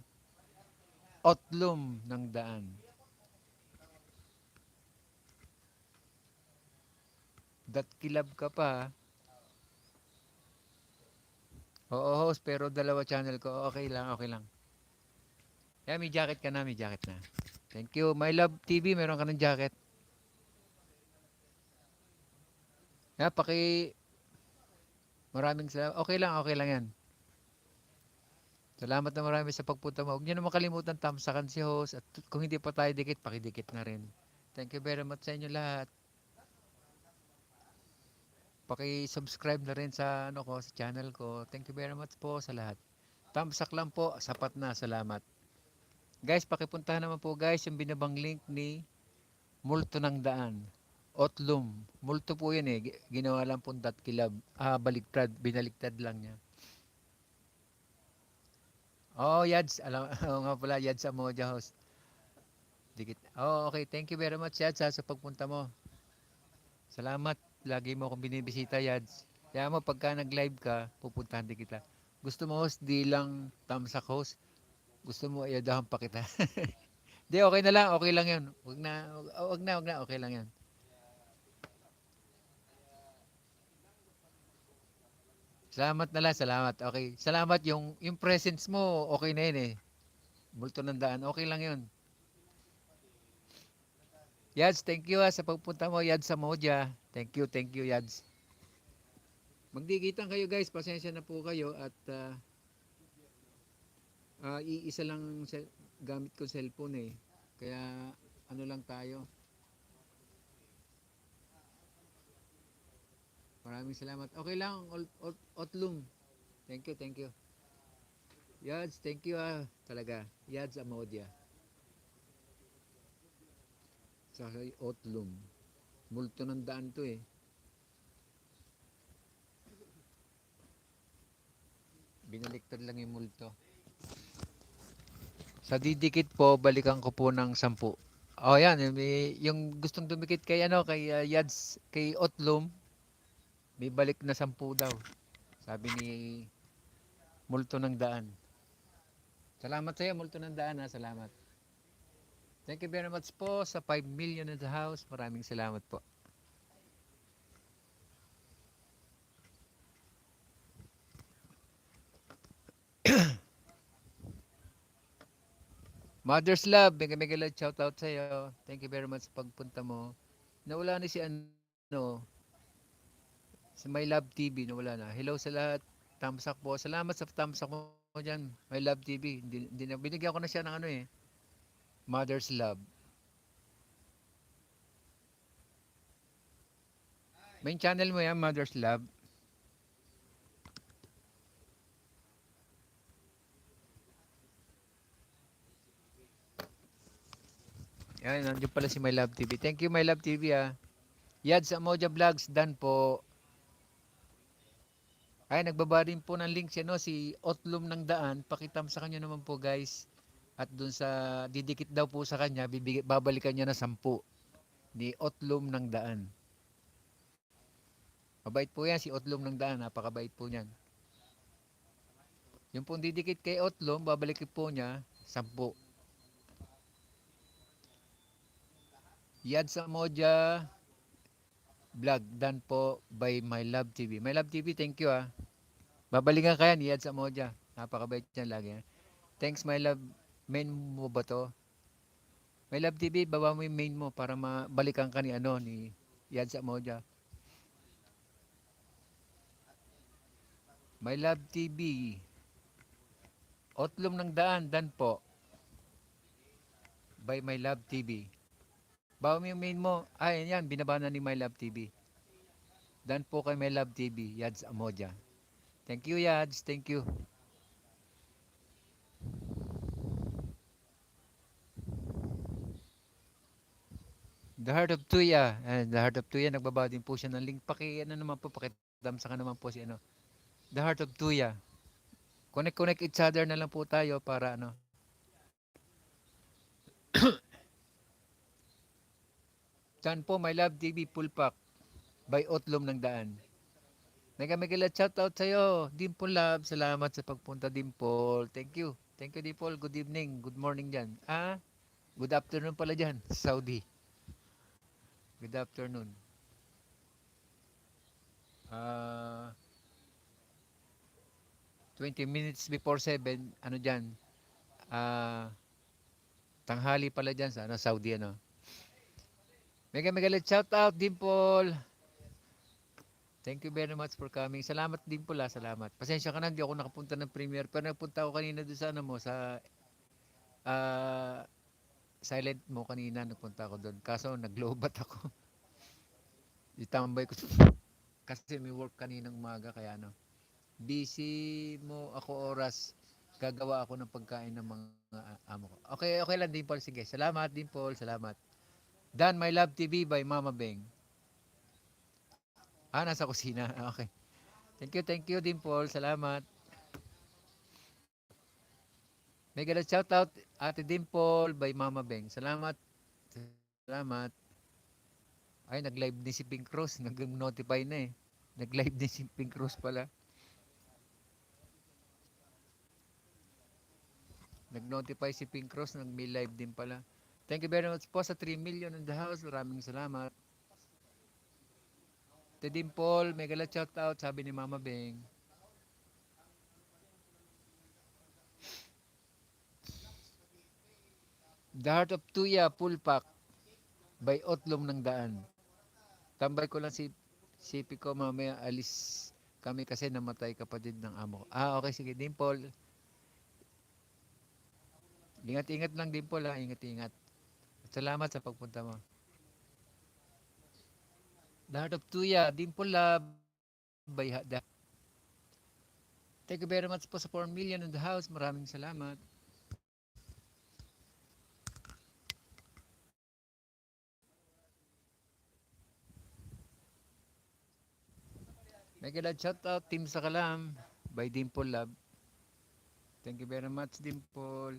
Otlum ng Daan. Kilab ka pa. Oo, host, pero dalawa channel ko. Okay lang, okay lang. Yan, may jacket ka na, may jacket na. Thank you. My Love TV, meron ka ng jacket. Yan, maraming salamat. Okay lang yan. Salamat na marami sa pagpunta mo. Huwag niyo na makalimutan tamsakan si host. At kung hindi pa tayo dikit, pakidikit na rin. Thank you very much sa inyo lahat. Paki-subscribe na rin sa ano ko, sa channel ko. Thank you very much po sa lahat. Tamsak lang po, sapat na. Salamat. Guys, pakipuntahan naman po guys yung binabang link ni Multo ng Daan. Otlum. Multo po yun eh. Ginawa lang po .kilab. Baliktad. Binaliktad lang niya. Oh, Yads. Alam, nga pala, Yads sa Moja host. Dikit. Oh, okay. Thank you very much, Yads, sa pagpunta mo. Salamat. Lagi mo akong binibisita, Yads. Kaya mo, pagka nag-live ka, pupuntahan din kita. Gusto mo host, di lang tamsak host. Gusto mo, ayadahan pa kita. Di, okay na lang. Okay lang yun. Wag na. Okay lang yan. Salamat na lang. Salamat. Okay. Salamat. Yung presence mo, okay na yun eh. Multo ng daan. Okay lang yun. Yads, thank you sa pagpunta mo. Yads sa Moja. Thank you, Yads. Magdikitan kayo guys. Pasensya na po kayo. At iisa lang gamit ko cellphone eh. Kaya ano lang tayo. Maraming salamat. Okay lang, Otlum. Thank you. Yads, thank you talaga. Yads Amodia. Sa Otlum. Multo ng daan to eh. Binaliktad lang yung multo. Sa didikit po, balikan ko po ng 10. Oh, yan. Yung gustong dumikit kay Yads, kay Otlum, may balik na 10 daw. Sabi ni Multo ng Daan. Salamat sa iyo, Multo ng Daan ha. Salamat. Thank you very much po sa 5 million in the house. Maraming salamat po. Mother's Love, mega mega love shout out sa iyo. Thank you very much sa pagpunta mo. Nawala na si ano, sa My Love TV, nawala na. Hello sa lahat. Thumbs up po. Salamat sa thumbs up mo diyan. My Love TV. Hindi na binigyan ko na siya ng ano eh. Mother's Love. Main channel mo yan, Mother's Love. Yan, nandiyan pala si My Love TV. Thank you, My Love TV ah. Yad sa Moja Vlogs, dan po. Ay, nagbaba rin po ng link si, ano, si Otlum ng Daan. Pakitam sa kanya naman po guys. At dun sa, didikit daw po sa kanya, babalikan niya na 10 ni Otlum ng Daan. Mabait po yan si Otlum ng Daan. Napakabait po niyan. Yung pong didikit kay Otlum, babalikin po niya 10. Yad sa Moja Vlog, dan po by My Love TV. My Love TV, thank you ah. Babalikan ka yan, Yad sa Moja. Napakabait yan lagi. Thanks, My Love. Main mo ba to? My Love TV, baba mo yung main mo para mabalikan ka ni, ano, ni Yad sa Moja. My Love TV. Otlum ng Daan, dan po. By My Love TV. Bawa mo yung main mo. Ay, yan, binaba na ni My Love TV. Dan po kay My Love TV, Yads Amoja. Thank you, Yads. Thank you. The Heart of Tuya. And The Heart of Tuya, nagbaba din po siya ng link. Ano naman po, pakidam sa naman po si ano. The Heart of Tuya. Connect each other na lang po tayo para ano. Diyan po, My Love TV, full pack. By Otlum ng Daan. Mega shoutout sa'yo. Dimple Love, salamat sa pagpunta, Dimple. Thank you. Thank you, Dimple. Good evening. Good morning dyan. Good afternoon pala dyan, Saudi. Good afternoon. 20 minutes before 7, ano dyan? Tanghali pala dyan sa Saudi, ano. Mega shoutout, Dimple. Thank you very much for coming. Salamat din po salamat. Pasensya ka na, hindi ako nakapunta ng premiere. Pero nagpunta ako kanina doon sa ano mo, sa silent mo kanina, nagpunta ako doon. Kaso naglobat ako. Itambay ko kasi may work kaninang umaga kaya ano. Busy mo ako oras. Gagawa ako ng pagkain ng mga amo ko. Okay lang din Paul. Sige, salamat din Paul. Salamat. Dan My Love TV by Mama Beng. Nasa kusina. Okay. Thank you din Paul. Salamat. May ganda shoutout Ate Dimple by Mama Beng. Salamat. Salamat. Ay, nag-live din si Pink Rose. Nag-notify na eh. Nag-live din si Pink Rose pala. Nag-notify si Pink Rose. Nag-may live din pala. Thank you very much po sa 3 million in the house. Maraming salamat. Ate Dimple, may gala shoutout. Sabi ni Mama Beng. The Heart of Tuya, full pack by Otlum ng Daan. Tambay ko lang si Pico, mamaya alis kami kasi namatay kapatid ng amo. Okay, sige, Dimple. Ingat-ingat lang, Dimple, ha. Ingat-ingat. Salamat sa pagpunta mo. The Heart of Tuya, Dimple Love by Hada. Thank you very much po sa 4 million in the house. Maraming salamat. Mega shout out Team Sakalam by Dimple Love. Thank you very much Dimple.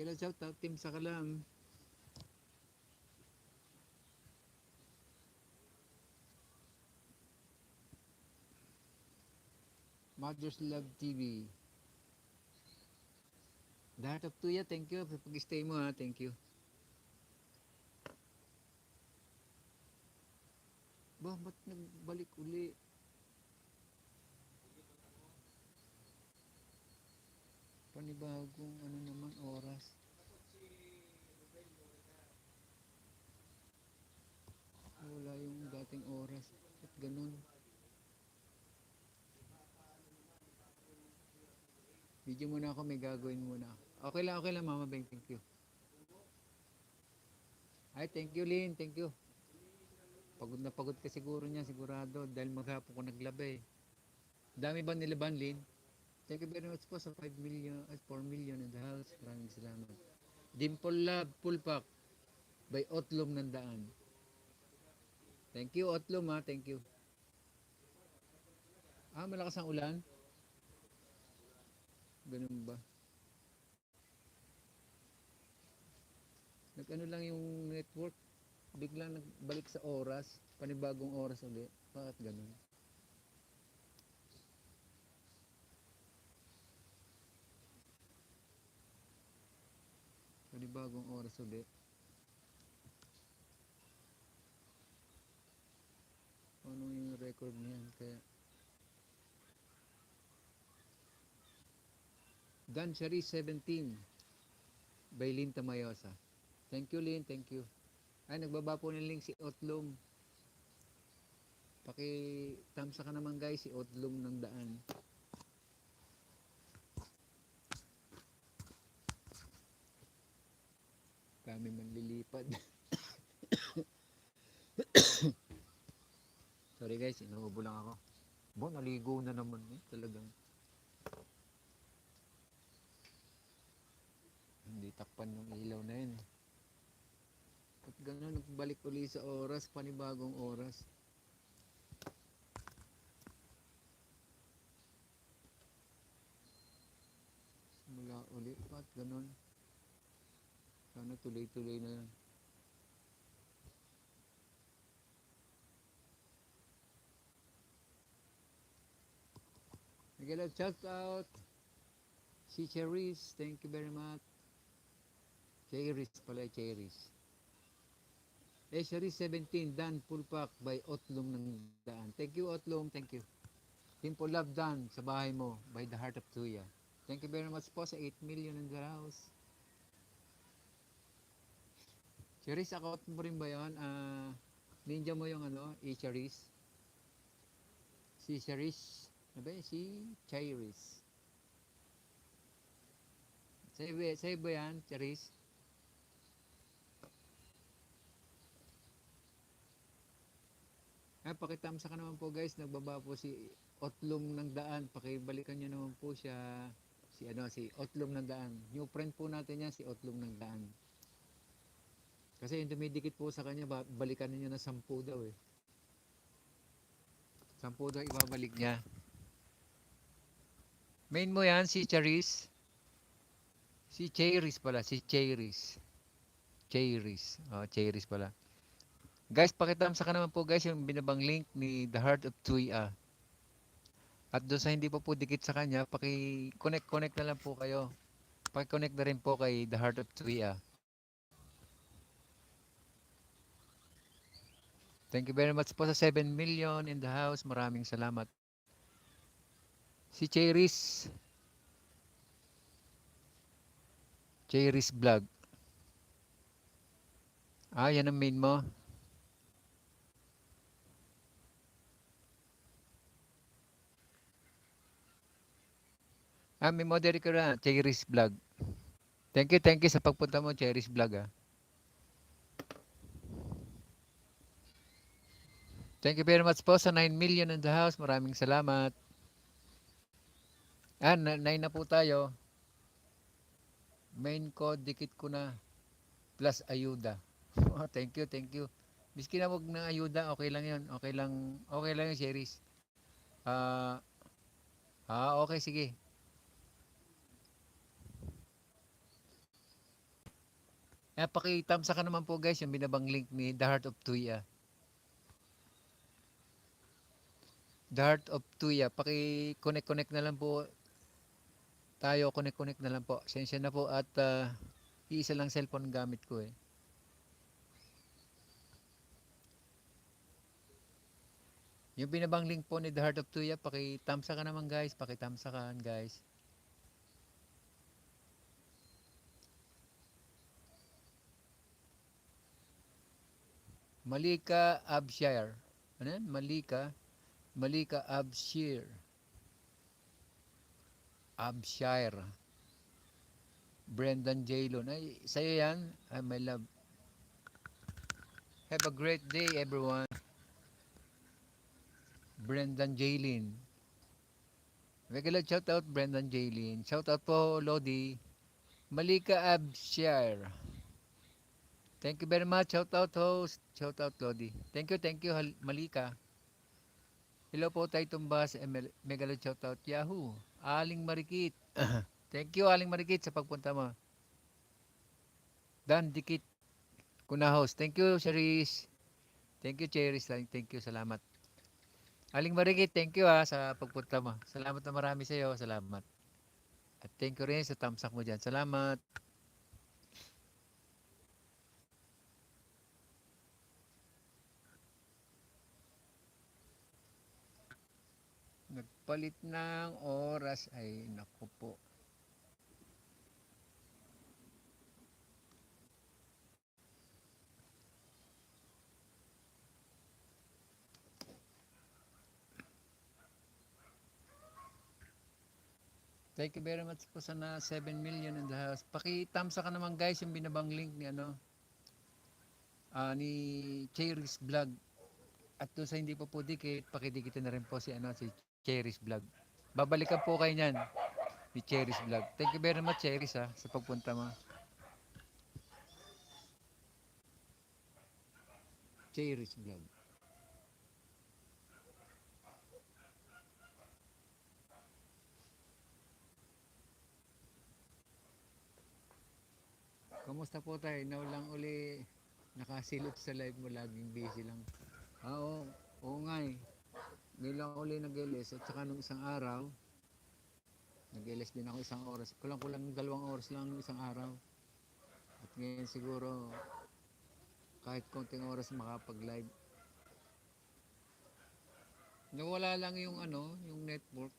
Kailan shout out team sa kalam. Mother's Love TV. Lahat of tuya, thank you. Sa pag-stay mo ha, thank you. Ba, ba't nagbalik uli? Panibagong ano naman oras. Wala yung dating oras. At ganun. Video muna ako, may gagawin muna. Okay lang Mama Beng, thank you. Ay, thank you Lynn, thank you. Pagod na pagod ka siguro niya, sigurado. Dahil maghapon ko naglaba eh. Dami ba nilaban Lynn? Thank you very much po sa 5 million, 4 million in the house. Maraming salamat. Dimple Love, full pack. By Otlum ng Daan. Thank you Otlum ha, thank you. Ah, malakas ang ulan? Ganun ba? Nag-ano lang yung network. Biglang nagbalik sa oras. Panibagong oras ulit. Bakit ganun? Panibagong oras ulit. Ano yung record niyan? Kaya Dan Shari 17 by Lynn Tamayosa. Thank you Lynn, thank you. Ay, nagbaba po ng link si Otlum. Paki-tamsa ka naman guys, si Otlum ng Daan. Kami manlilipad. Sorry guys, inuubo lang ako. Bo, naligo na naman eh, talagang. Hindi takpan yung ilaw na yun. At gano'n, nagbalik uli sa oras, panibagong oras. Mula uli, at gano'n. Sana tuloy-tuloy na yan. Miguel, shout out. Si Cherise, thank you very much. Cherise pala, Cherise. Cherise 17, Dan full pack by Otlum ng Daan. Thank you Otlum, thank you. Simple Love Dan sa bahay mo by the Heart of Tuya. Thank you very much po sa 8 million in the house. Cherise, account mo rin ba yun? Ninja mo yung ano, Cherise. Si Cherise, ano ba yun? Si Cherise. Sa'yo ba yan, Cherise? Pakitamsa ka naman po guys, nagbaba po si Otlum ng Daan. Pakibalikan nyo naman po siya, si Otlum ng Daan. New friend po natin yan, si Otlum ng Daan. Kasi yung dumidikit po sa kanya, balikan niyo na 10 daw eh. 10 daw ibabalik niya. Main mo yan, si Charis. Si Cheris pala, si Cheris. Cheris. Oh, Cheris pala. Guys, pakitamsa ka naman po guys yung binabang link ni The Heart of Tuya. At doon sa hindi pa po dikit sa kanya, paki-connect na lang po kayo. Paki-connect na rin po kay The Heart of Tuya. Thank you very much po sa 7 million in the house. Maraming salamat. Si Cheris. Cheris Vlog. Yan ang main mo. May moderator ka na, Cheris Vlog. Thank you sa pagpunta mo, Cheris Vlog. Thank you very much po sa 9 million in the house. Maraming salamat. 9 na po tayo. Main ko, dikit ko na. Plus ayuda. Thank you. Miski na wag ng ayuda, okay lang yun. Okay lang yun, Cheris. Okay, sige. Pakitamsa ka naman po guys yung binabang link ni The Heart of Tuya. The Heart of Tuya. Paki-connect na lang po tayo. Connect na lang po. Sensya na po at iisa lang cellphone gamit ko eh. Yung binabang link po ni The Heart of Tuya, pakitamsa ka naman guys. Pakitamsa ka guys. Malika Abshire. Ano yan? Malika Abshire. Abshire. Brendan Jaylon. Ay, sa'yo yan. Ay, my love. Have a great day, everyone. Brendan Jaylin. Regular shout out, Brendan Jaylin. Shout out po, Lodi. Malika Abshire. Thank you very much. Shout out, host. Shout out, Lodi. Thank you, Malika. Hello po, tayo tumbas. Megalo shout out, Yahoo. Aling Marikit. Thank you, Aling Marikit, sa pagpunta mo. Dan Dikit. Kuna host. Thank you, Cherise. Thank you, Cherise. Thank you, salamat. Aling Marikit, thank you sa pagpunta mo. Salamat na marami sa iyo. Salamat. At thank you rin sa tamsak mo dyan. Salamat. Nagpalit ng oras. Ay, naku po. Thank you very much po sa na 7 million in the house. Pakitamsa ka naman guys yung binabang link ni ni Cherry's Vlog. At doon sa hindi pa po dikit, pakidikitin na rin po si Cherry's Vlog. Babalikan po kayo niyan ni Cherry's Vlog. Thank you very much Cherry's sa pagpunta mo. Cherry's Vlog. Kamusta po tayo? Now lang uli nakasilip sa live mo, laging busy lang. Oo nga eh. Ngayon lang uli nag-LS at saka nung isang araw, nag-LS din ako isang oras. Kulang-kulang 2 oras lang isang araw. At ngayon siguro kahit konting oras makapag-live. Nawala lang yung yung network.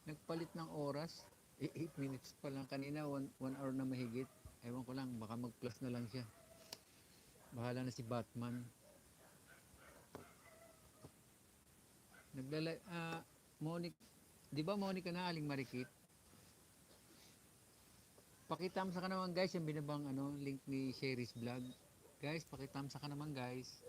Nagpalit ng oras. 8 minutes pa lang kanina, 1 hour na mahigit. Ewan ko lang, baka mag-plus na lang siya. Bahala na si Batman. Monique, di ba Monica na Aling Marikit? Pakitamsa ka naman guys, yung binabang link ni Sherry's Vlog. Guys, pakitamsa ka naman guys.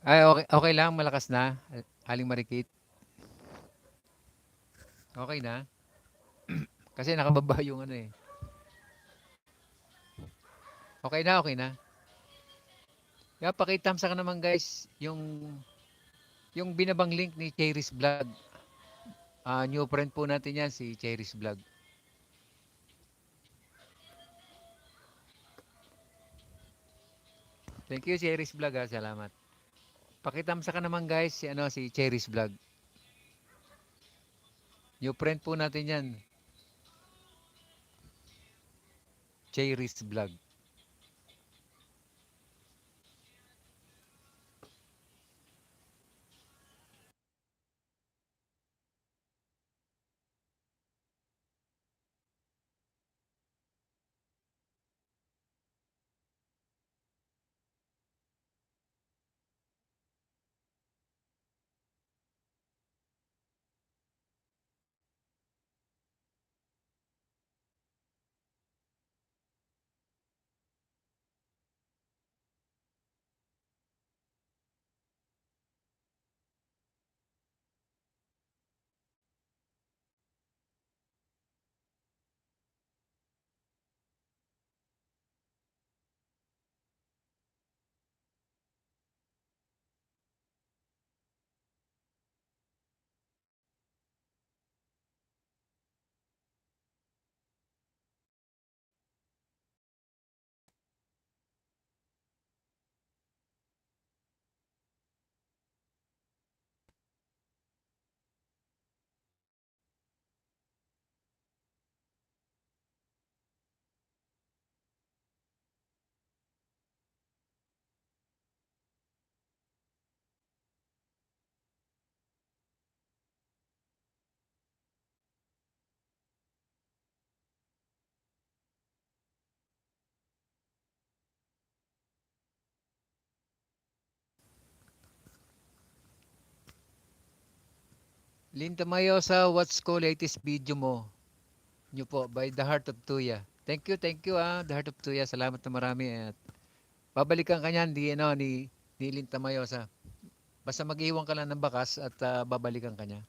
Ay, okay lang, malakas na. Aling Marikit. Okay na. Kasi nakababa yung eh. Okay na. Kaya pakitamsa ka naman guys, yung binabang link ni Cherry's Vlog. New friend po natin yan, si Cherry's Vlog. Thank you, Cherry's Vlog salamat. Pakitamsa ka naman guys, si Cherry's Vlog. New friend po natin yan. Cherry's Vlog. Linda Mayosa, what's ko latest video mo? Nyo po, by The Heart of Tuya. Thank you The Heart of Tuya. Salamat na marami. At babalikan ka niyan, ni Linda Mayosa. Basta mag-iwan ka lang ng bakas at babalikan ka niya.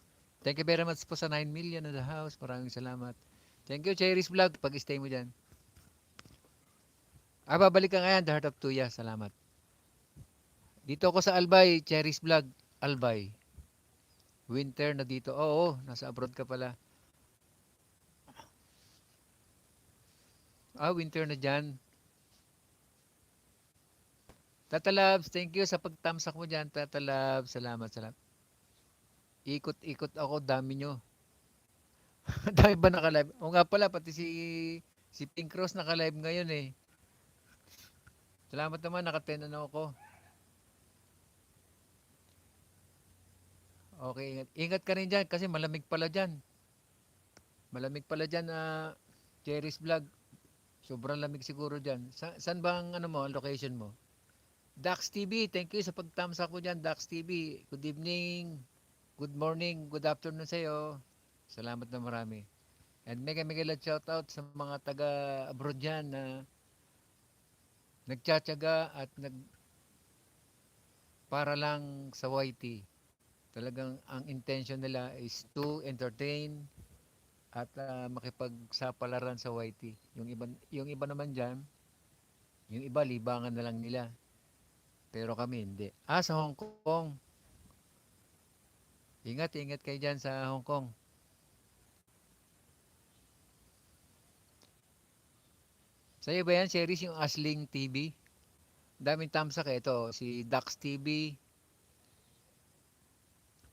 Thank you very much po sa 9 million in the house. Maraming salamat. Thank you, Cherry's Vlog. Pag-stay mo dyan. Babalikan ka yan, The Heart of Tuya. Salamat. Dito ako sa Albay, Cherry's Vlog. Albay. Winter na dito. Oo, nasa abroad ka pala. Winter na dyan. Tata Labs, thank you sa pagtamsak mo dyan. Tata Labs, salamat, salamat. Ikot-ikot ako, dami nyo. Dami ba naka-live? O nga pala, pati si Pink Rose naka-live ngayon eh. Salamat naman, naka-10 ano ako. Okay, ingat. Ingat ka rin dyan kasi malamig pala dyan. Malamig pala dyan, Cherry's Vlog. Sobrang lamig siguro dyan. Saan ba ang ano mo, location mo? Dax TV, thank you sa pagtamsak ko dyan, Dax TV. Good evening, good morning, good afternoon sa iyo. Salamat na marami. And mega shout out sa mga taga-abroad dyan na nagtsatsaga at para lang sa YT. Talagang ang intention nila is to entertain at makipagsapalaran sa YT. Yung iba naman dyan, yung iba libangan na lang nila. Pero kami hindi. Sa Hong Kong. Ingat kayo dyan sa Hong Kong. Sa'yo ba yan, series yung Asling TV? Daming tamsak ito. Si Dax TV,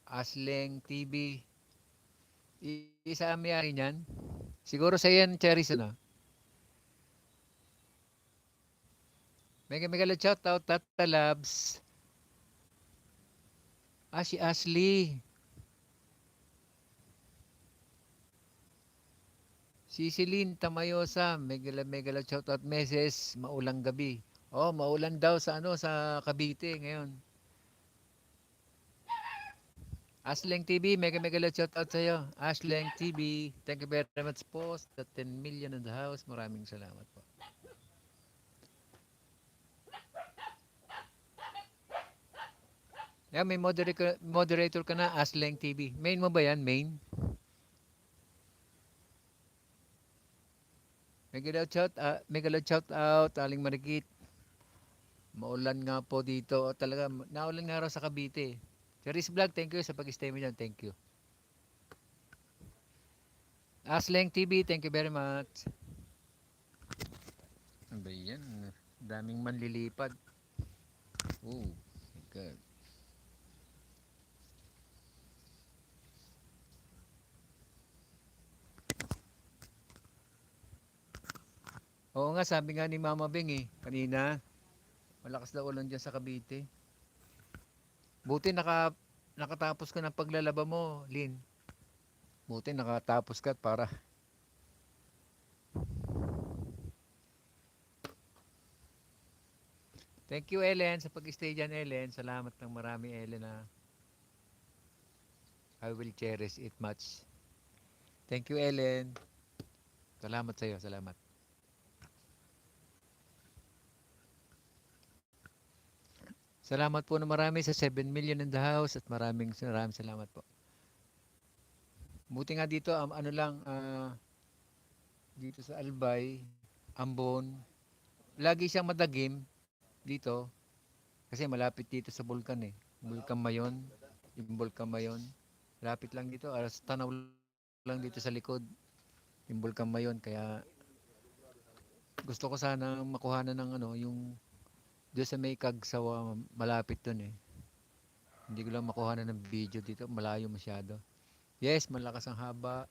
Asling TV. Isa ang mayari niyan. Siguro sa yan, Cherries, ano? Mega shout out, Tata Labs. Si Ashley. Si Celine Tamayosa, mega shout out message, maulang gabi. Maulan daw sa sa Cavite ngayon. Asleng TV, mega shout out sa iyo. Asleng TV, thank you very much po sa 10 million in the house. Maraming salamat po. May moderator ka na, Asleng TV. Main mo ba yan? Main? Mega shout out, Aling Marikit. Maulan nga po dito. Talaga, naulan nga raw sa Cavite. Cherry's Vlog, thank you sa pag-stay mo dyan. Thank you. Asleng TV, thank you very much. Ano ba yan? Daming manlilipad. Oh, my God. Oo nga, sabi nga ni Mama Beng kanina, malakas daw ulan dyan sa Cavite. Buti nakatapos ka ng paglalaba mo, Lynn. Buti nakatapos ka para. Thank you, Ellen, sa pag-stay dyan, Ellen. Salamat ng marami, Ellen, I will cherish it much. Thank you, Ellen. Salamat sa iyo, salamat. Salamat po na marami sa 7 million in the house at maraming salamat po. Buti nga dito, dito sa Albay, Ambon, lagi siyang madagim dito kasi malapit dito sa Bulkan Bulkan Mayon, yung Bulkan Mayon. Lapit lang dito, tanaw lang dito sa likod, yung Bulkan Mayon. Kaya gusto ko sana makuha na ng yung doon sa may Kagsawa, malapit doon Hindi ko lang makuha na ng video dito, malayo masyado. Yes, malakas haba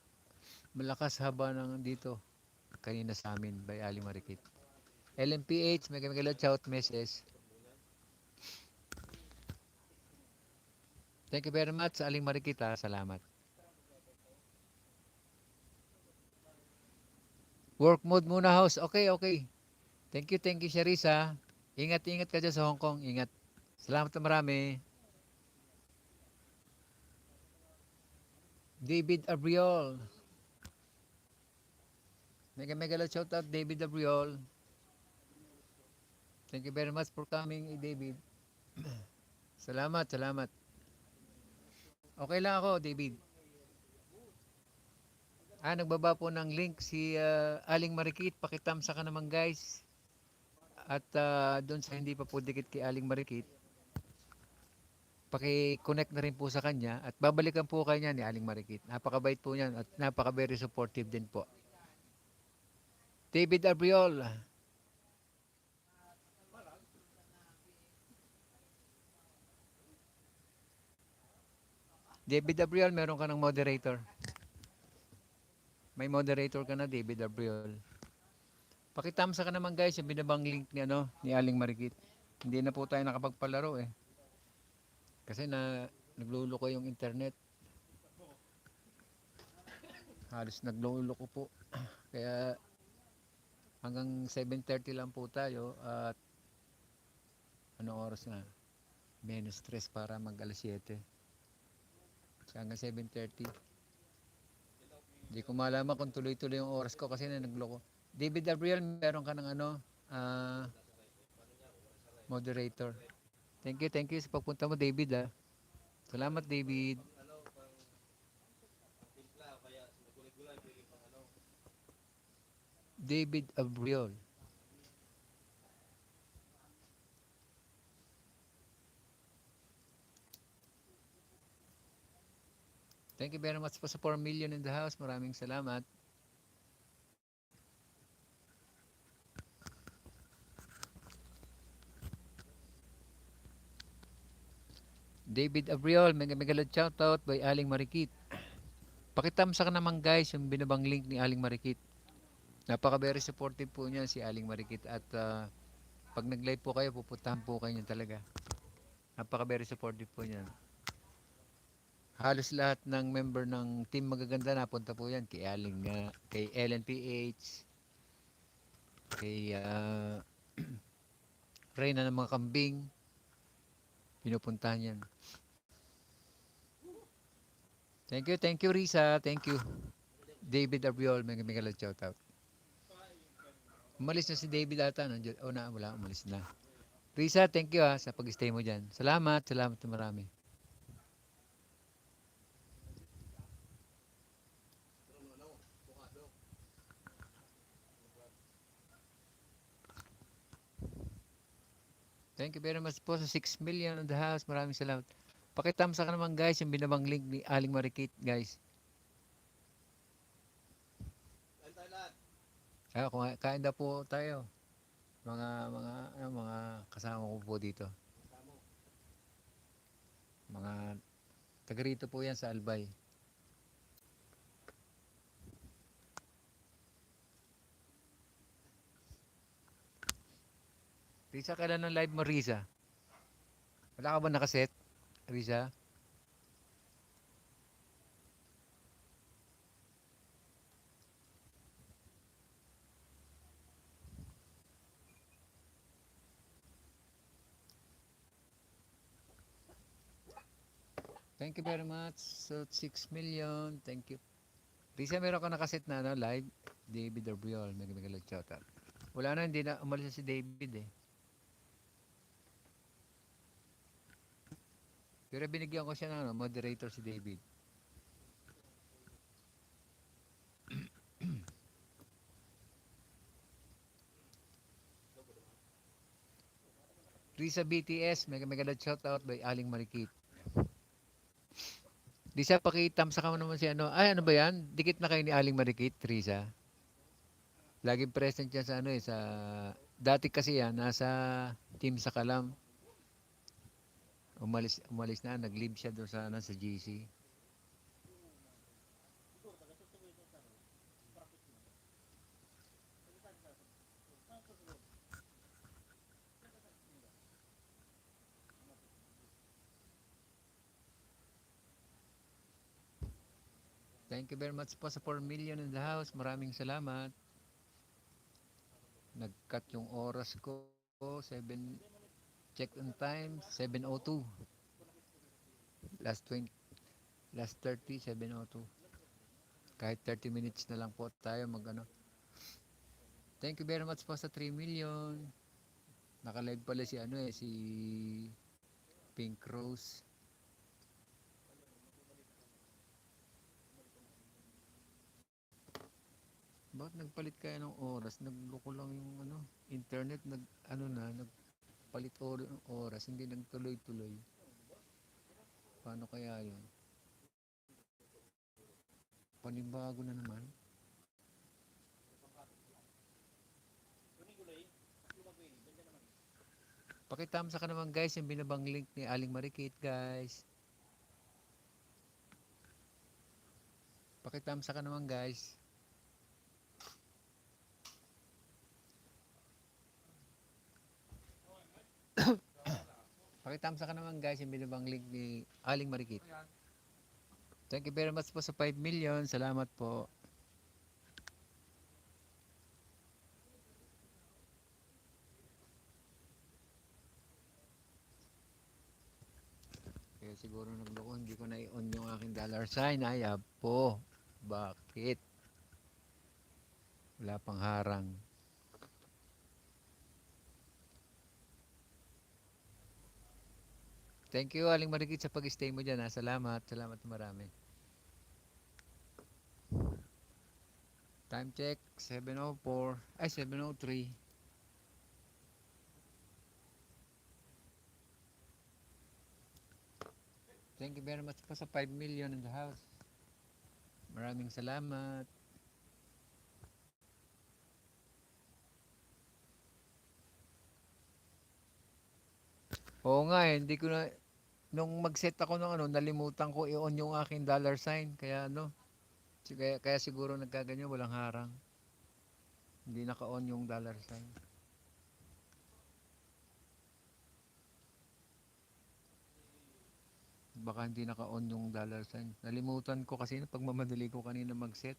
ng dito kanina sa amin by Ali Marikit. LMPH, mega shout message. Thank you very much sa Aling Marikit, salamat. Work mode muna, house. Okay. Thank you, Sharisa. Ingat ka dyan sa Hong Kong. Ingat. Salamat na marami. David Abriol. Mega mega love shout out David Abriol. Thank you very much for coming, David. Salamat, salamat. Okay lang ako, David. Nagbaba po ng link si Aling Marikit. Pakitamsa ka naman, guys. At doon sa hindi pa po dikit kay Aling Marikit, paki-connect na rin po sa kanya at babalikan po kanya ni Aling Marikit. Napakabait po niyan at napaka-very supportive din po. David Abriol. David Abriol, meron ka ng moderator. May moderator ka na, David Abriol. Pakitamsa ka naman, guys, yung binabang link ni Aling Marikit. Hindi na po tayo nakapagpalaro eh. Kasi nagluloko yung internet. Halos nagluloko po. Kaya hanggang 7:30 lang po tayo at anong oras na? Menos stress para mag alas 7. So hanggang 7:30. Hindi ko malaman kung tuloy-tuloy yung oras ko kasi nagloko. David Gabriel, meron ka ng moderator. Thank you sa pagpunta mo, David. Salamat, David. David Abriol. Thank you very much po sa 4 million in the house. Maraming salamat. David Abriol, mega shoutout by Aling Marikit. Pakitamsa ka naman, guys, yung binabang link ni Aling Marikit. Napaka very supportive po niya si Aling Marikit at pag nag-live po kayo, pupuntahan po kayo niya talaga. Napaka very supportive po niya. Halos lahat ng member ng Team Magaganda napunta po yan kay Aling, kay LNPH, kay Reyna ng mga kambing. Pinupuntahan yan. Thank you Risa, thank you. David Abriol, mega shout out. Umalis na si David ata, wala, umalis na. Risa, thank you sa pag-stay mo dyan. Salamat na marami. Thank you very much po sa 6 million in the house. Maraming salamat. Pakitamsa ka naman, guys, yung binabang link ni Aling Marikit, guys. Kain na po tayo. Mga kasama ko po dito. Mga taga rito po yan sa Albay. Risa, kailan ng live mo, Risa? Wala ka ba nakaset, Risa? Thank you very much. So, 6 million. Thank you. Risa, meron ka nakaset na live? David Arbriol. Mega shout out. Wala na, hindi na umalis na si David eh. Pero binigyan ko siya ng moderator si David. Risa BTS, mega shout out by Aling Marikit. Risa, pakitamsa ka mo naman si ano ba yan? Dikit na kayo ni Aling Marikit, Risa. Laging present yan sa sa dati kasi yan, nasa team sa Kalam. Umalis na, nag-leave siya doon sa GC. Thank you very much po sa 4 million in the house. Maraming salamat. Nag-cut yung oras ko. 7 check-in time 7:02. Last 30 7:02. Kahit 30 minutes na lang po tayo mag-ano. Thank you very much po sa 3 million. Nakalive pala si ano eh, si Pink Rose. Bakit nagpalit kaya ng oras? Nagloko lang yung ano, internet, nagpalit oras, hindi nagtuloy-tuloy. Paano kaya yun? Panibago na naman. Pakitamsa ka naman guys, yung binabang link ni Aling Marikit guys. Pakitamsa ka naman guys. Pakitamsa ka naman guys, yung binabang link ni Aling Marikit. Thank you very much po sa 5 million. Salamat po. Kaya siguro nagloko, hindi ko na i-on yung aking dollar sign. Ay, po. Bakit? Wala pang harang. Thank you, Aling Marikit, sa pag-stay mo dyan. Ha? Salamat. Salamat marami. Time check, 7:04. Ay, 7:03. Thank you very much po sa 5 million in the house. Maraming salamat. Oo nga eh, hindi ko na, nung mag-set ako ng ano, nalimutan ko i-on yung aking dollar sign. Kaya ano, kaya siguro nagkaganyan, walang harang. Hindi naka-on yung dollar sign. Baka hindi naka-on yung dollar sign. Nalimutan ko kasi pagmamadali ko kanina mag-set.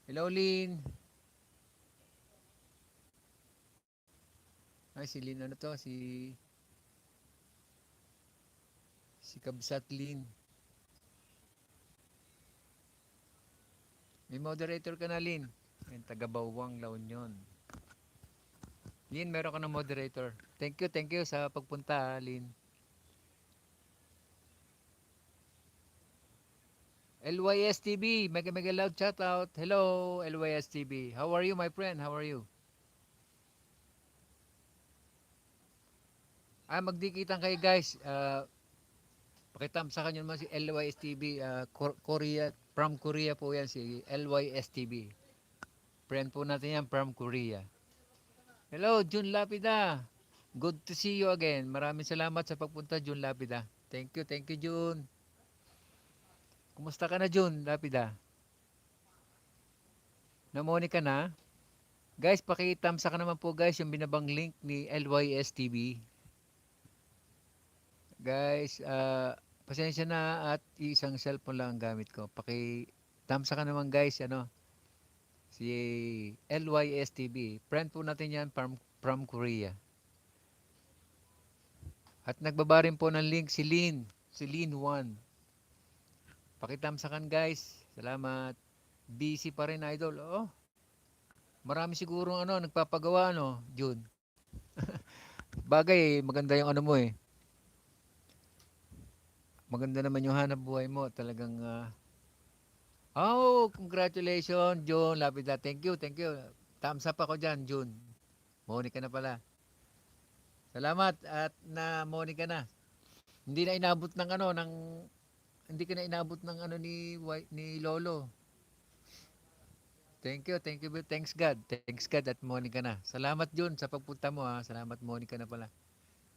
Hello, Lynn. Ay, si Lynn ano to? Si Kabsat Lynn. May moderator ka na, Lynn. Yung taga-Bawang, La Union. Lynn, meron ka na moderator. Thank you sa pagpunta, Lynn. LYSTB, mega mega loud shout out. Hello, LYSTB. How are you, my friend? How are you? Magdikitan kayo, guys. Pakitamsa kanyo naman si LYSTB. Korea, from Korea po yan, si LYSTB. Friend po natin yan from Korea. Hello, Jun Lapida. Good to see you again. Maraming salamat sa pagpunta, Jun Lapida. Thank you, Jun. Kumusta ka na, Jun Lapida? Namoni ka na? Guys, pakitamsa ka naman po guys yung binabang link ni LYSTV. Guys, pasensya na at isang cellphone lang ang gamit ko. Pakitamsa ka naman guys, ano, si LYSTV. Friend po natin yan from Korea. At nagbaba rin po ng link si Lynn 1. Pakitamsakan guys. Salamat. Busy pa rin idol. Oh, marami siguro ano, nagpapagawa ano, June. Bagay, maganda yung ano mo eh. Maganda naman yung hanap buhay mo. Talagang, oh, congratulations, June Lapida. Thank you. Thumbs up ako dyan, June. Monica na pala. Salamat at na Monica na. Hindi na inabot ng ano, hindi ka na inabot ng ano ni Lolo. Thank you. Thanks God at Monica na. Salamat June sa pagpunta mo ha. Salamat Monica na pala.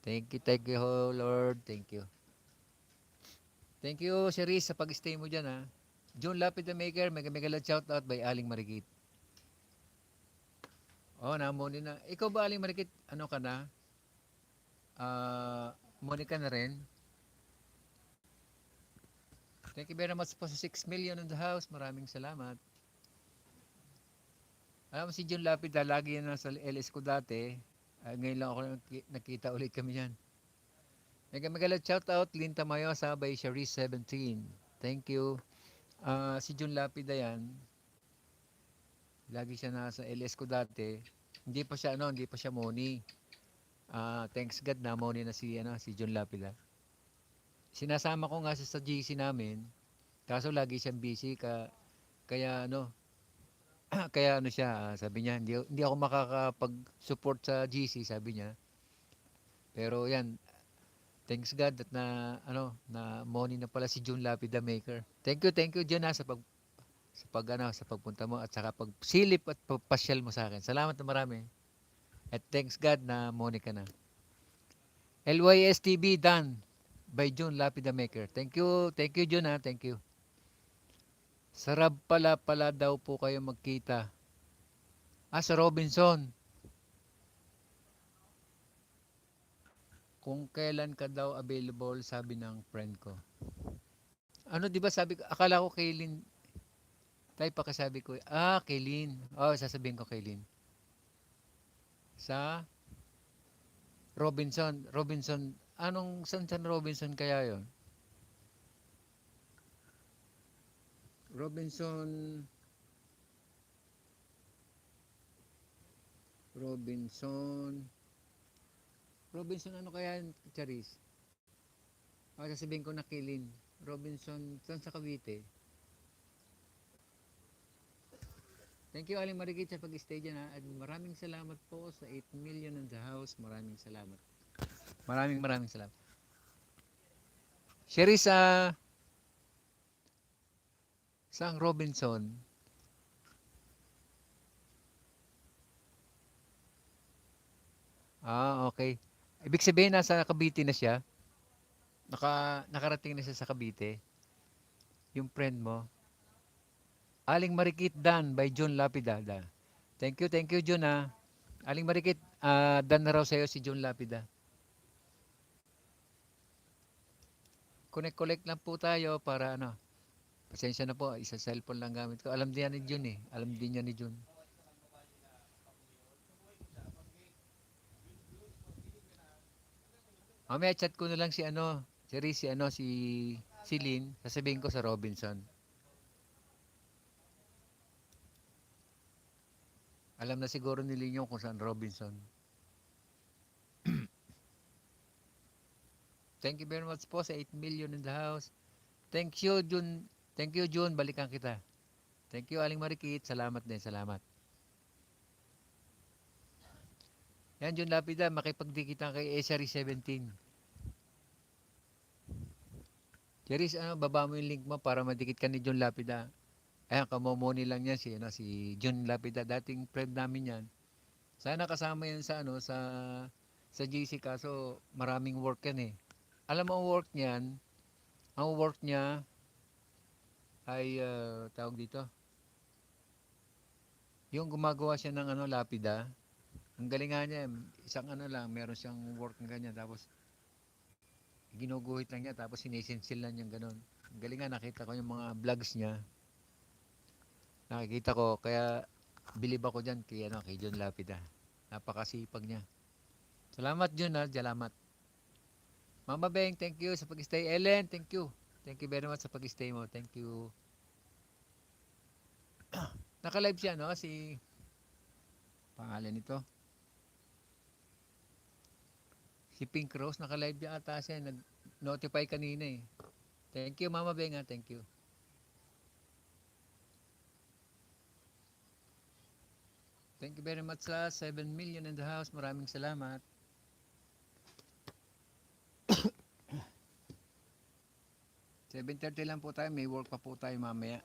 Thank you oh Lord. Thank you. Thank you Cherise sa pag-stay mo dyan ha. June Lapid the Maker, mega mega shout out by Aling Marikit. Oh, namoni na. Ikaw ba Aling Marikit, ano ka na? Monica na rin. Thank you very much po sa 6 million in the house. Maraming salamat. Alam mo si June Lapid, lagi yan sa LS ko dati. Ngayon lang ako nakita ulit kami yan. Mega shout out, Lynn Tamayo, sabay Sharice 17. Thank you. Si Jun Lapida yan. Lagi siya nasa LS ko dati. Hindi pa siya Moni. Thanks God na Moni na si Jun Lapida. Sinasama ko nga siya sa GC namin. Kaso lagi siyang busy kaya kaya siya, sabi niya, hindi ako makakapag-support sa GC, sabi niya. Pero yan, thanks God at na Moni na pala si June Lapida Maker. Thank you June sa pagpunta mo at saka pagsilip at pagpasyal mo sa akin. Salamat na marami. At thanks God na Moni ka na. LYSTB done by June Lapida Maker. Thank you June thank you. Sarap pala daw po kayo magkita. Sa Robinson. Kung kailan ka daw available, sabi ng friend ko. Di ba sabi ko, akala ko Kaylin. Tayo pa kasabi ko, Kaylin. Sasabihin ko Kaylin. Sa Robinson. Saan Robinson kaya yon? Robinson ano kaya yun, Charis? Sasabihin ko na Kaylin. Robinson, saan sa Cavite? Thank you, Aling Marigit, sa pag-stay dyan At maraming salamat po sa 8 million in the house. Maraming salamat. Maraming salamat. Charis, Sang Robinson. Okay. Ibig sabihin nasa Cavite na siya. Nakarating na siya sa Cavite. Yung friend mo. Aling Marikit Dan by John Lapida. Thank you John Aling Marikit, dan na raw sa'yo si John Lapida. Connect lang po tayo para Pasensya na po, isa cellphone lang gamit ko. Alam din yan ni Jun Alam din niya ni Jun. Mamaya chat ko na lang si Riz, si Lynn. Sasabihin ko sa Robinson. Alam na siguro ni Lynn yung kung saan Robinson. Thank you very much po sa 8 million in the house. Thank you, Jun. Balikan kita. Thank you, Aling Marikit. Salamat din, salamat. Yan, Jun Lapida, makipagdikitan kay Esari 17. Charis, baba mo yung link mo para madikit ka ni Jun Lapida. Ayan, kamomoni lang yan si Jun Lapida. Dating friend namin yan. Sana kasama yan sa GC kaso maraming work yan Alam mo ang work niya ay tawag dito. Yung gumagawa siya ng lapida. Ang galing nga niya, isang lang, meron siyang work ng ganyan tapos ginuguhit lang niya tapos sinisinsil lang niya ganun. Ang galing nga, nakita ko yung mga vlogs niya. Nakikita ko kaya bilib ako diyan kay John Lapida. Napakasipag niya. Salamat John salamat. Mama Beng, thank you sa pag-stay. Ellen, thank you. Thank you very much sa pag-stay mo. Thank you. Naka-live siya si pangalan nito. Si Pink Rose, naka-live niya ata siya. Nag-notify kanina Thank you, Mama Beng Thank you. Thank you very much sa 7 million in the house. Maraming salamat. $7:30 lang po tayo. May work pa po tayo mamaya.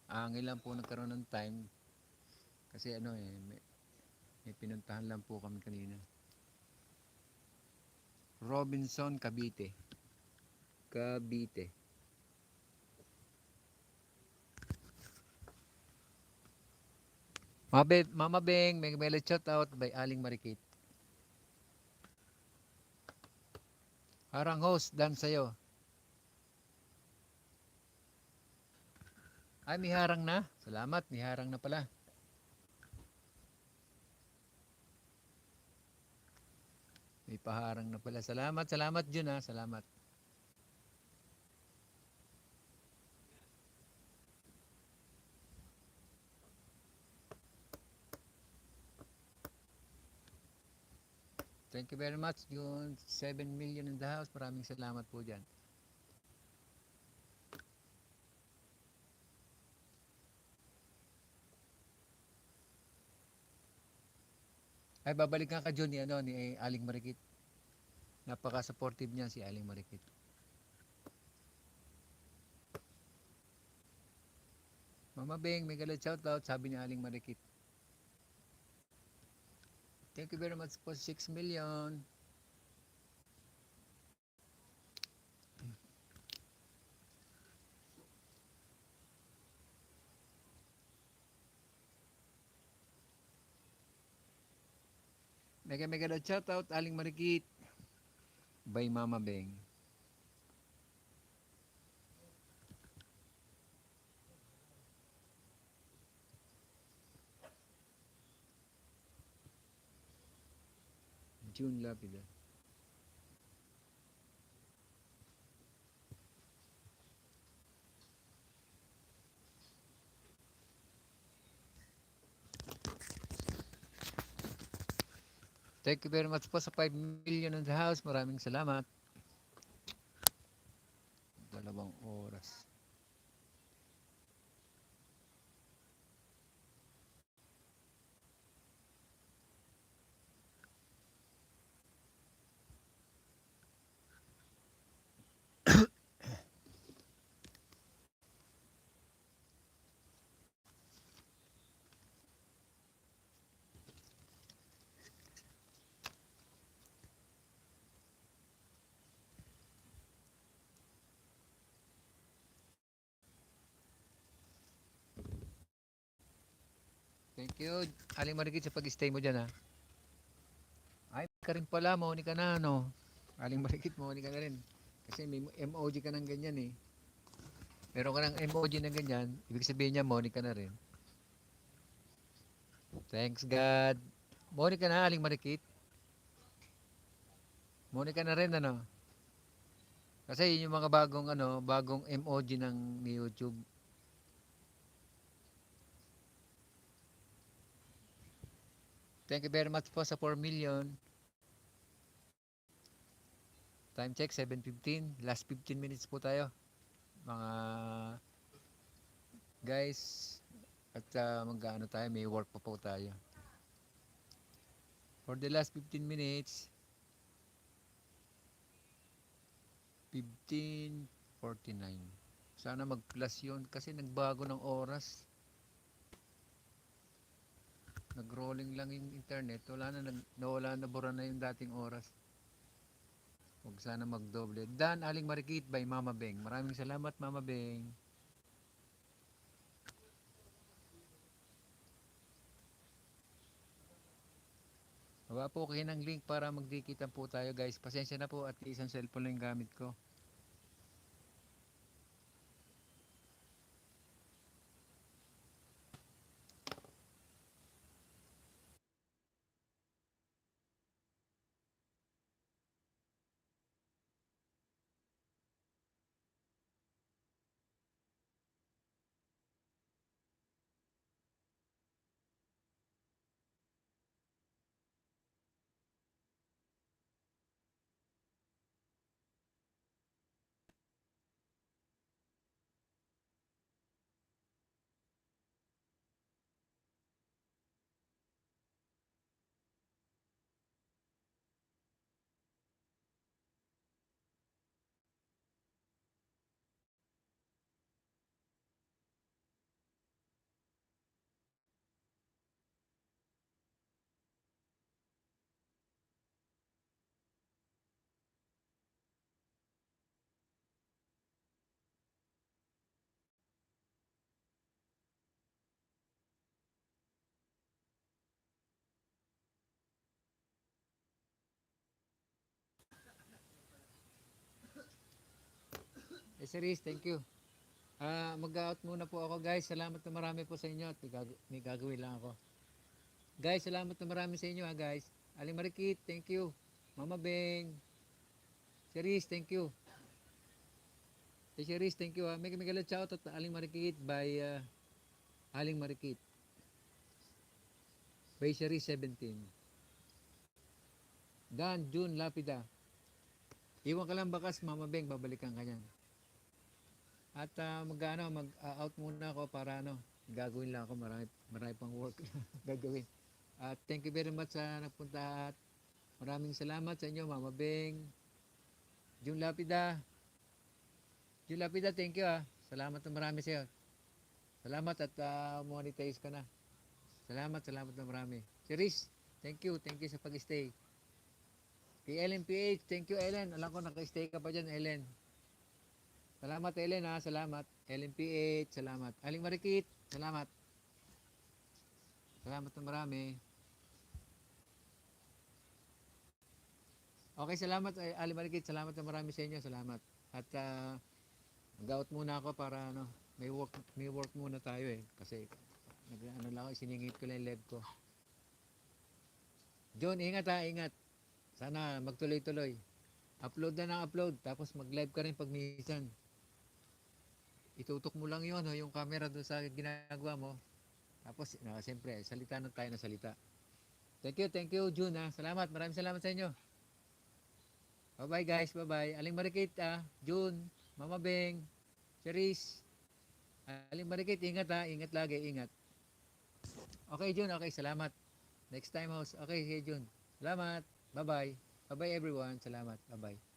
Ngayon lang po nagkaroon ng time. Kasi may pinuntahan lang po kami kanina. Robinson, Cavite. Mama Beng, may shout out by Aling Marikit. Harang host, dan sa'yo. Ay, may harang na. Salamat, may harang na pala. May paharang na pala. Salamat, salamat Jun ha. Salamat. Thank you very much Jun. 7 million in the house. Maraming salamat po dyan. Ay, babalik nga ka Jun ni, ano, ni Aling Marikit. Napaka-supportive niya si Aling Marikit. Mama Beng, may galad shoutout, sabi ni Aling Marikit. Thank you very much po, 6 million. Mega mega shoutout, Aling Marikit. By Mama Beng. June Lapida. Thank you very much po sa 5 million in the house. Maraming salamat. 2 oras. Thank you, Aling Marikit, sa pag-stay mo dyan ha. Ay, ka rin pala, mauni ka na, no? Aling Marikit, mauni ka na rin. Kasi may emoji ka ng ganyan eh. Meron ka ng emoji na ganyan, ibig sabihin niya, mauni ka na rin. Thanks God. Mauni ka na, Aling Marikit. Mauni ka na rin, ano? Kasi yun yung mga bagong, ano, bagong emoji ng ni YouTube. Thank you very much po sa 4 million. Time check, 7:15. Last 15 minutes po tayo. Mga guys, at mag-ano tayo, may work pa po tayo. For the last 15 minutes, 15:49. Sana mag-plus yun kasi nagbago ng oras. Nag-rolling lang yung internet. Nawala na, bura na yung dating oras. Huwag sana magdoble. Dan Aling Marikit by Mama Beng. Maraming salamat Mama Beng. Baba po kayo ng link para magdikitan po tayo guys. Pasensya na po at isang cellphone lang yung gamit ko. Series, thank you. Mag-out muna po ako guys. Salamat na marami po sa inyo at may gagawin lang ako. Guys, salamat na marami sa inyo ha guys. Aling Marikit, thank you. Mama Beng. Cherise, thank you. Cherise, thank you. May galat shout at Aling Marikit by Aling Marikit. By Cherise 17. Dan, June, Lapida. Iwan ka lang bakas, Mama Beng, babalikan ka niyan. At mag-out muna ako para gagawin lang ako, marami pang work gagawin. At thank you very much sa nagpunta at maraming salamat sa inyo, Mama Beng. June Lapida. June Lapida, thank you Salamat na marami sa iyo. Salamat at monetize ka na. Salamat na marami. Cherise, thank you sa pag-stay. Kay Ellen PH, thank you Ellen. Alam ko naka-stay ka pa dyan, Ellen. Salamat Ellen salamat. Ellen PH, salamat. Aling Marikit, salamat. Salamat na marami. Okay, salamat Aling Marikit, salamat na marami sa inyo, salamat. At mag-out muna ako para may work muna tayo kasi lang ako, isiningit ko lang yung live ko. John, ingat ingat. Sana magtuloy-tuloy. Upload na ng upload, tapos mag-live ka rin pag minsan. Itutok mo lang yun, yung camera doon sa ginagawa mo. Tapos, siyempre, salita na tayo na salita. Thank you, June Salamat, maraming salamat sa inyo. Bye-bye guys, bye-bye. Aling Marikit, June, Mama Beng, Cherise. Aling Marikit, ingat ingat lagi, ingat. Okay, June, okay, salamat. Next time, host. Okay, June. Salamat. Bye-bye. Bye-bye everyone. Salamat. Bye-bye.